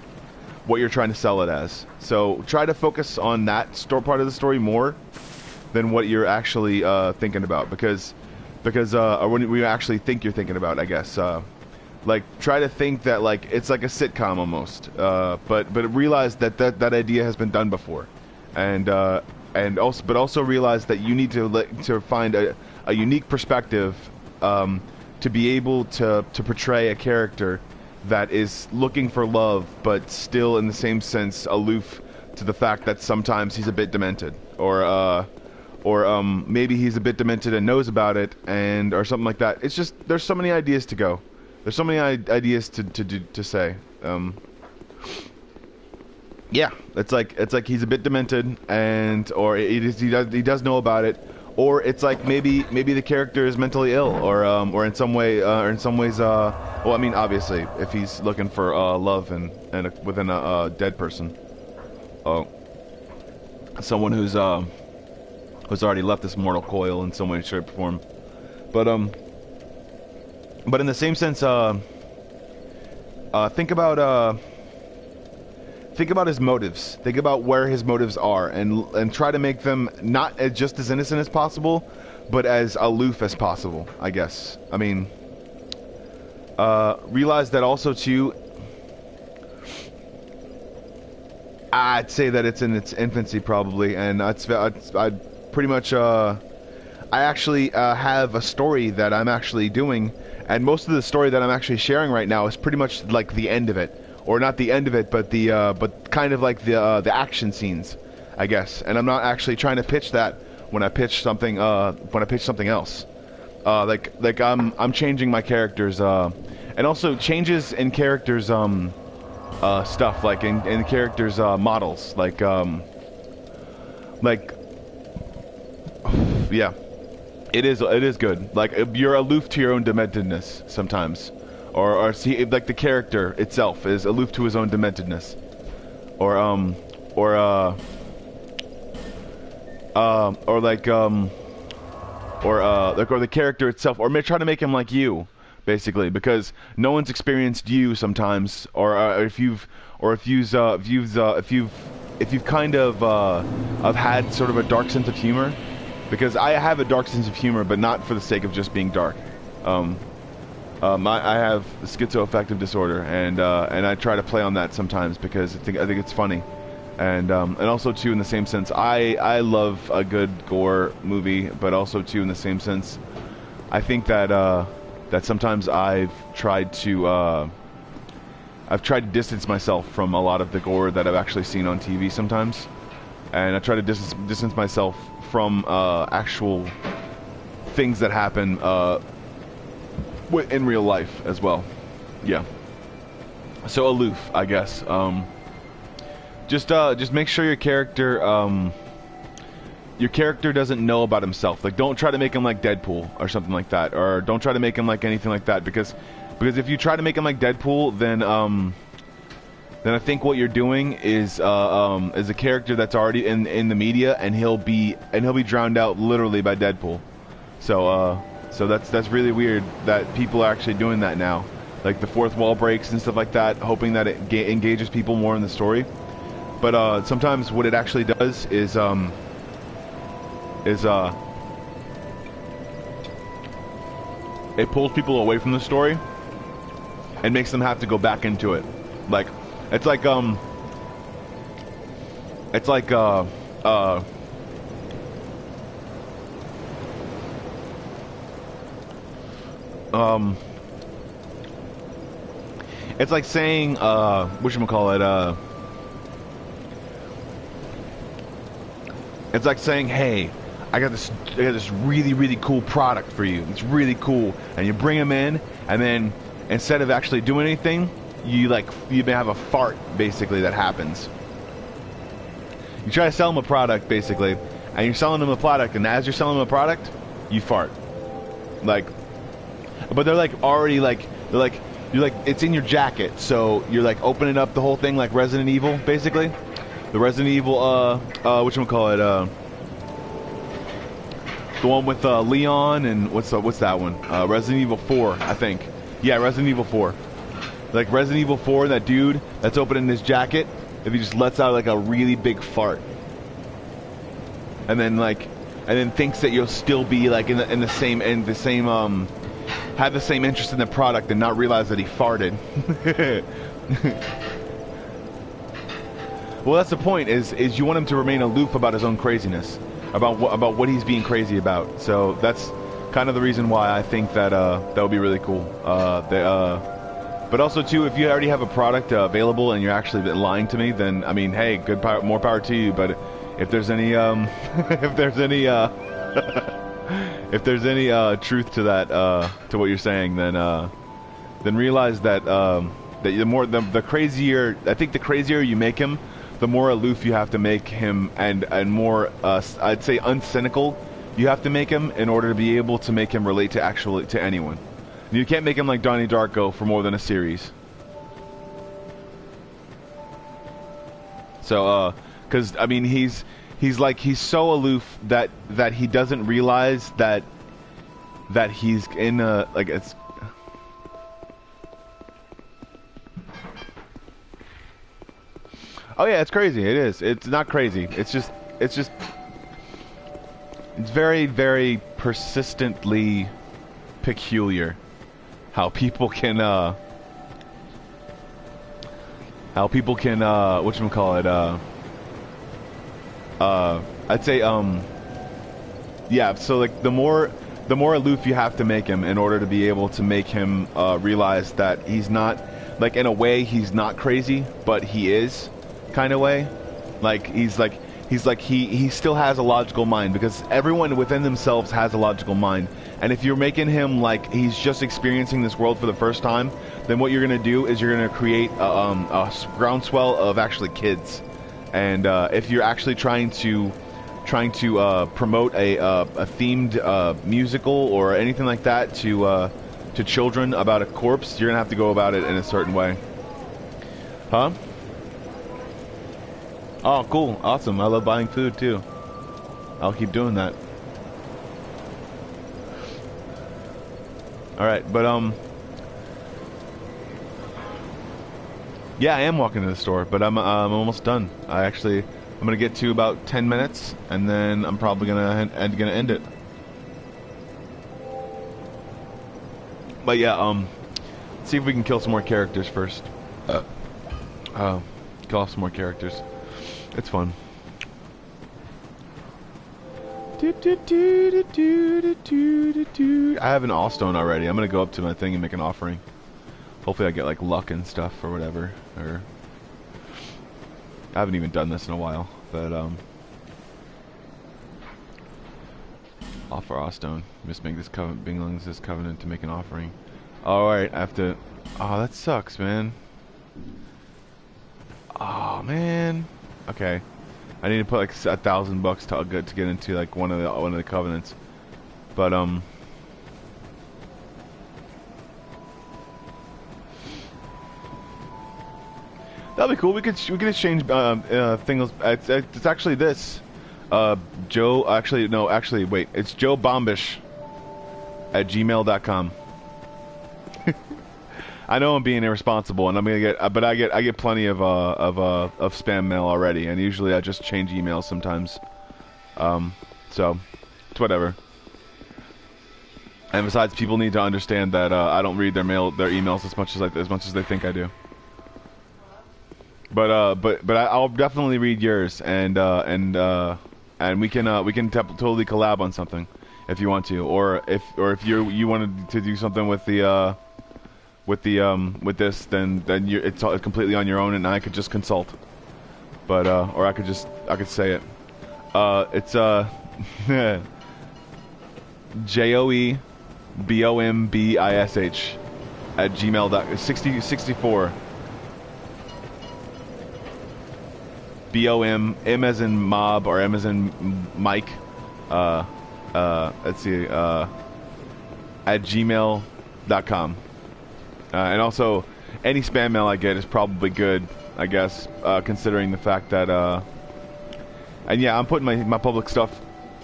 what you're trying to sell it as. So try to focus on that part of the story more than what you're actually thinking about, because or when you actually think you're thinking about, I guess. Like, try to think that like it's like a sitcom almost, but realize that idea has been done before, and also realize that you need to find a unique perspective to be able to portray a character that is looking for love, but still in the same sense aloof to the fact that sometimes he's a bit demented, or maybe he's a bit demented and knows about it, or something like that. It's just, there's so many ideas to go. There's so many ideas to say. Yeah, it's like he's a bit demented, or he does know about it. Or it's like maybe the character is mentally ill, or in some ways, well, I mean, obviously, if he's looking for love within a dead person, someone who's already left this mortal coil in some way, shape, or form. But in the same sense, think about his motives. Think about where his motives are, and try to make them not just as innocent as possible, but as aloof as possible, I guess. I mean, realize that also too, I'd say that it's in its infancy probably, and I'd pretty much, I actually have a story that I'm actually doing, and most of the story that I'm actually sharing right now is pretty much like the end of it. Or not the end of it, but kind of like the action scenes, I guess. And I'm not actually trying to pitch that when I pitch something else. Like I'm changing my characters, and also changes in characters stuff, like in characters models, like yeah, it is good. Like you're aloof to your own dementedness sometimes, or see, like the character itself is aloof to his own dementedness, or the character itself, or try to make him like you, basically, because no one's experienced you sometimes, or if you've kind of had sort of a dark sense of humor, because I have a dark sense of humor, but not for the sake of just being dark. I have schizoaffective disorder, and I try to play on that sometimes because I think it's funny. And also too, in the same sense, I love a good gore movie, but also too, in the same sense, I think that that sometimes I've tried to distance myself from a lot of the gore that I've actually seen on TV sometimes, and I try to distance myself from actual things that happen in real life as well. Yeah. So aloof, I guess. Just make sure your character doesn't know about himself. Like, don't try to make him like Deadpool or something like that, or don't try to make him like anything like that, because if you try to make him like Deadpool, then I think what you're doing is a character that's already in the media, and he'll be drowned out literally by Deadpool. So that's really weird that people are actually doing that now, like the fourth wall breaks and stuff like that, hoping that it engages people more in the story. But sometimes what it actually does is it pulls people away from the story and makes them have to go back into it. Like it's like it's like saying whatchamacallit, it's like saying, hey, I got this really, really cool product for you. It's really cool. And you bring them in, and then instead of actually doing anything, you may have a fart, basically, that happens. You try to sell them a product, basically, and you're selling them a product, and as you're selling them a product, you fart. Like, but they're like already like, you're like, it's in your jacket, so you're like opening up the whole thing like Resident Evil, basically. The Resident Evil, whatchamacallit, the one with Leon and what's that one? Resident Evil 4, I think. Yeah, Resident Evil 4. Like Resident Evil 4, that dude that's opening his jacket, if he just lets out like a really big fart, and then thinks that you'll still be like have the same interest in the product and not realize that he farted. Well, that's the point. Is you want him to remain aloof about his own craziness, about what he's being crazy about. So that's kind of the reason why I think that that would be really cool. But also too, if you already have a product available and you're actually lying to me, then I mean, hey, more power to you. But if there's any if there's any truth to that, to what you're saying, then realize that the crazier, I think the crazier you make him, the more aloof you have to make him, and more I'd say uncynical you have to make him in order to be able to make him relate to anyone. You can't make him like Donnie Darko for more than a series. So because I mean he's so aloof that he doesn't realize that he's in a, like, it's oh yeah, it's crazy. It is. It's not crazy. It's very, very persistently peculiar how people can whatchamacallit, I'd say yeah, so like the more aloof you have to make him in order to be able to make him realize that he's not, like, in a way he's not crazy, but he is, kind of way. Like he's he's like he still has a logical mind, because everyone within themselves has a logical mind. And if you're making him like he's just experiencing this world for the first time, then what you're gonna do is you're gonna create a groundswell of actually kids. And if you're actually trying to promote a themed musical or anything like that to children about a corpse, you're gonna have to go about it in a certain way. Huh? Oh, cool. Awesome. I love buying food, too. I'll keep doing that. Alright, but, yeah, I am walking to the store, but I'm almost done. I'm gonna get to about 10 minutes, and then I'm probably gonna end it. But yeah, let's see if we can kill some more characters first. Kill off some more characters. It's fun. I have an Allstone already. I'm gonna go up to my thing and make an offering. Hopefully I get like luck and stuff or whatever. Or I haven't even done this in a while, but offer Allstone. Just make this covenant, belongs this covenant to make an offering. All right, I have to. Oh, that sucks, man. Oh man. Okay, I need to put like $1,000 to get into like one of the covenants, but that'll be cool. We can exchange things. It's actually this. Joe. Actually, no. Actually, wait. It's joebombsquad87's@gmail.com. I know I'm being irresponsible, and I'm gonna get, but I get plenty of spam mail already, and usually I just change emails sometimes. So it's whatever. And besides, people need to understand that I don't read their emails as much as they think I do. But I'll definitely read yours, and we can totally collab on something if you want to, or if you wanted to do something with the. With this, then it's completely on your own, and I could just consult. But or I could say it. It's joebombsquad@gmail.com 64 M as in mob, or M as in Mike. Let's see. @gmail.com. And also, any spam mail I get is probably good, I guess, considering the fact that, and yeah, I'm putting my public stuff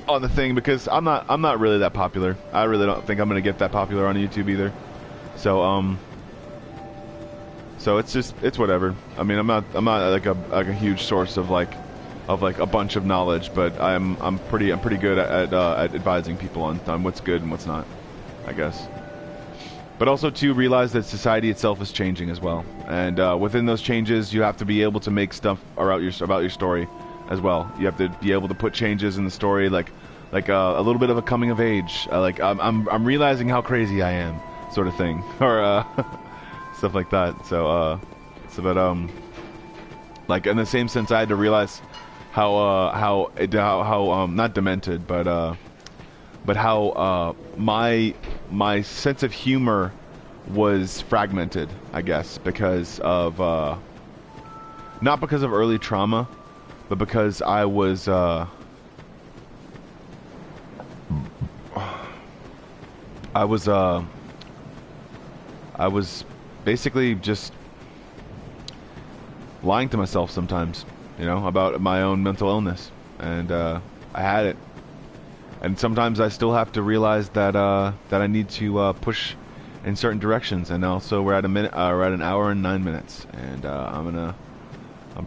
on the thing because I'm not really that popular. I really don't think I'm gonna get that popular on YouTube either. So so it's whatever. I mean, I'm not like a huge source of like a bunch of knowledge, but I'm pretty good at advising people on what's good and what's not, I guess. But also to realize that society itself is changing as well, and within those changes, you have to be able to make stuff about your story as well. You have to be able to put changes in the story, like a little bit of a coming of age, like I'm realizing how crazy I am, sort of thing, or stuff like that. So like in the same sense, I had to realize how not demented, but how my sense of humor was fragmented, I guess, because of not because of early trauma, but because I was basically just lying to myself sometimes, you know, about my own mental illness, and I had it. And sometimes I still have to realize that that I need to push in certain directions. And also, we're at an hour and 9 minutes, and I'm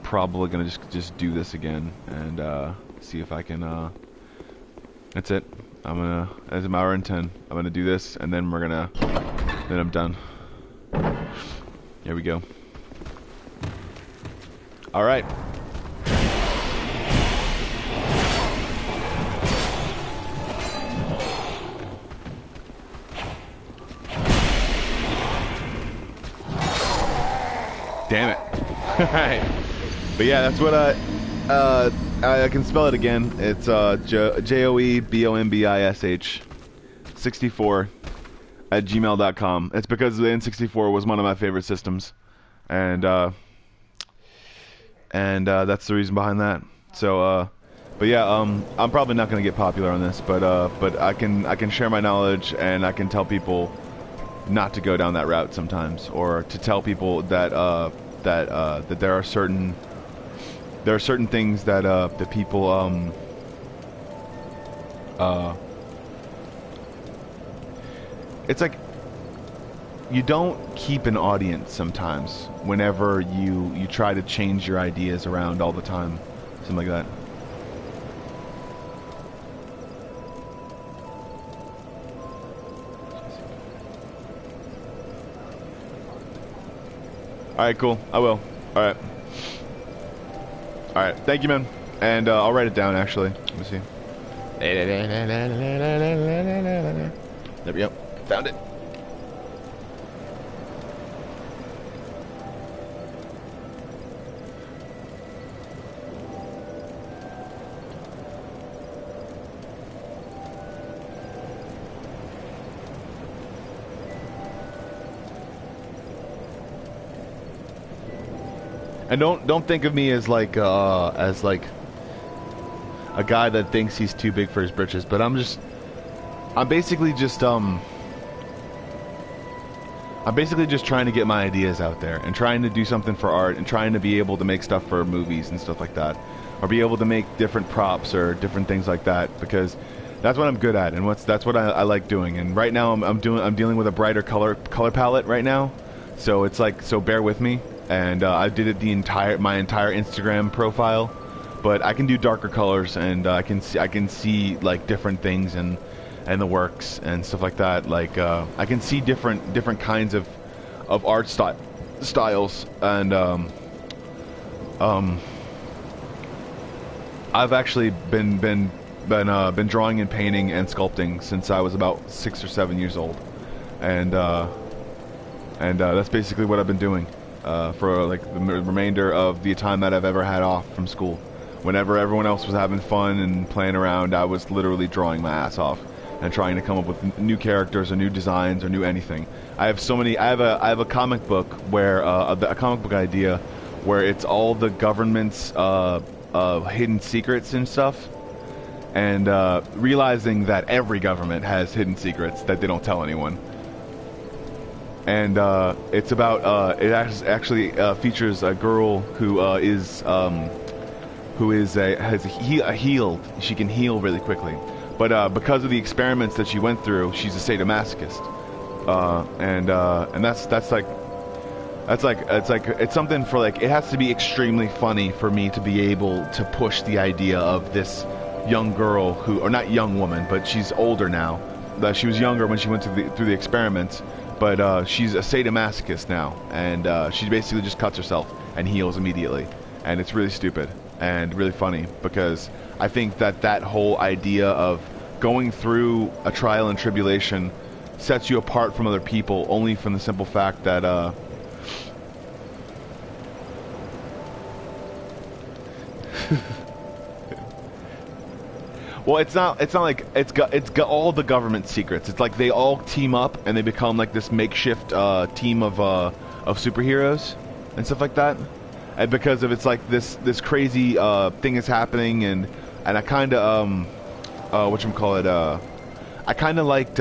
probably gonna just do this again and see if I can. That's it. As an hour and 10. I'm gonna do this, and then then I'm done. Here we go. All right. Damn it. Alright. But yeah, that's what I can spell it again. It's joebombsquad 64 at gmail.com. It's because the N64 was one of my favorite systems, and that's the reason behind that. So, but yeah, I'm probably not gonna get popular on this, but I can share my knowledge, and I can tell people not to go down that route sometimes, or to tell people that that there are certain things that that people it's like you don't keep an audience sometimes whenever you try to change your ideas around all the time, something like that. Alright, cool. I will. Alright. Alright, thank you, man. And I'll write it down, actually. Let me see. There we go. Found it. And don't think of me as like a guy that thinks he's too big for his britches, but I'm basically just trying to get my ideas out there and trying to do something for art and trying to be able to make stuff for movies and stuff like that, or be able to make different props or different things like that, because that's what I'm good at, and that's what I like doing. And right now I'm dealing with a brighter color palette right now, so it's like, so bear with me. And I did it my entire Instagram profile, but I can do darker colors, and I can see like different things and the works and stuff like that. Like I can see different kinds of art styles, and I've actually been drawing and painting and sculpting since I was about 6 or 7 years old, and that's basically what I've been doing. For like the remainder of the time that I've ever had off from school. Whenever everyone else was having fun and playing around, I was literally drawing my ass off and trying to come up with new characters or new designs or new anything. I have a comic book where a comic book idea where it's all the government's hidden secrets and stuff, and realizing that every government has hidden secrets that they don't tell anyone. And it's about it actually features a girl who has healed. She can heal really quickly, but because of the experiments that she went through, she's a sadomasochist. And it's something for, like, it has to be extremely funny for me to be able to push the idea of this young girl who, or not young woman, but she's older now. She was younger when she went through the experiments. But she's a sadomasochist now, and she basically just cuts herself and heals immediately. And it's really stupid and really funny, because I think that whole idea of going through a trial and tribulation sets you apart from other people, only from the simple fact that well, it's not like it's got all the government secrets. It's like they all team up and they become like this makeshift team of superheroes and stuff like that. And because of it's like this crazy thing is happening, and I kind of whatchamacallit, I kind of liked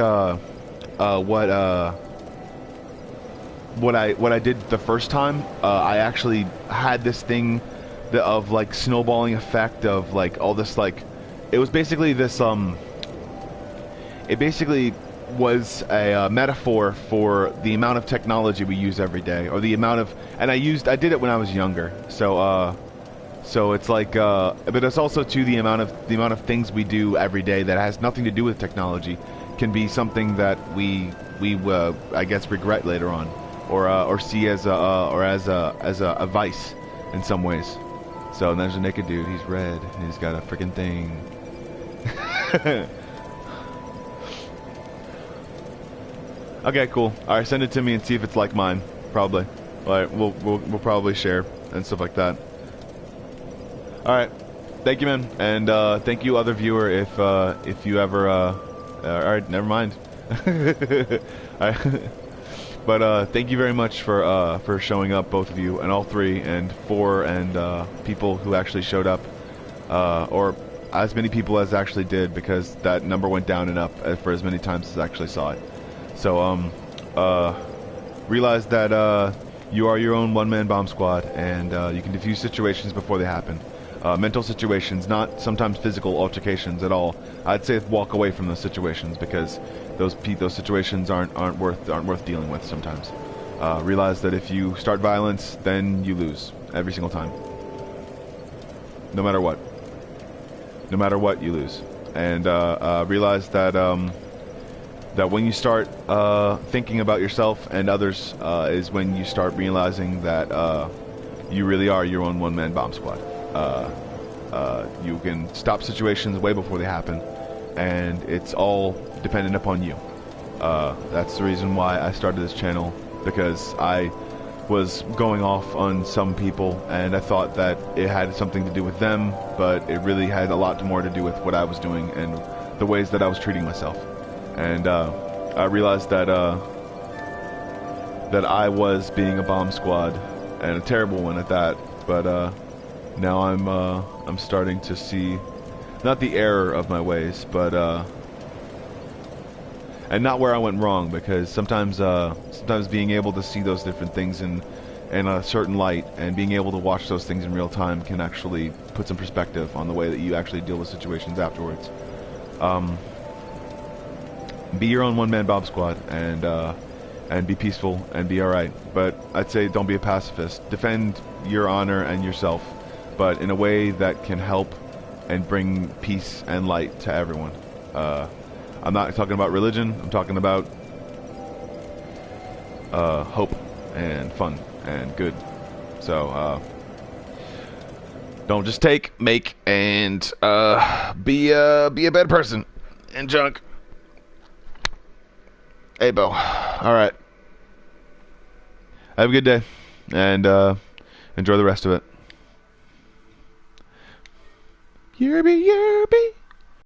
what I did the first time. I actually had this thing of like snowballing effect of like all this, like, it was basically this it basically was a metaphor for the amount of technology we use every day, or the amount of, and I did it when I was younger, so it's like but it's also to the amount of things we do every day that has nothing to do with technology can be something that we I guess regret later on, or see as a vice in some ways. So, and there's a naked dude, he's red, and he's got a freaking thing. Okay, cool. Alright, send it to me and see if it's like mine. Probably. Alright, we'll probably share and stuff like that. Alright. Thank you, man, and thank you, other viewer, if you ever. All right, never mind. But thank you very much for showing up, both of you, and all three, and four, and people who actually showed up, or as many people as actually did, because that number went down and up for as many times as actually saw it. So realize that you are your own one-man bomb squad, and you can defuse situations before they happen. Mental situations, not sometimes physical altercations at all. I'd say walk away from those situations, because those situations aren't worth dealing with sometimes. Realize that if you start violence, then you lose every single time. No matter what. No matter what, you lose. And realize that that when you start thinking about yourself and others is when you start realizing that you really are your own one-man bomb squad. You can stop situations way before they happen, and it's all dependent upon you. That's the reason why I started this channel, because I was going off on some people, and I thought that it had something to do with them, but it really had a lot more to do with what I was doing and the ways that I was treating myself. And I realized that that I was being a bomb squad, and a terrible one at that. But now I'm starting to see not the error of my ways, but and not where I went wrong, because sometimes being able to see those different things in a certain light, and being able to watch those things in real time, can actually put some perspective on the way that you actually deal with situations afterwards. Be your own one-man bomb squad, and be peaceful and be alright. But I'd say don't be a pacifist. Defend your honor and yourself, but in a way that can help and bring peace and light to everyone. I'm not talking about religion. I'm talking about hope and fun and good. So don't just take, make, and be a bad person and junk. Hey, Bo. All right. Have a good day, and enjoy the rest of it. Yerby, yerby.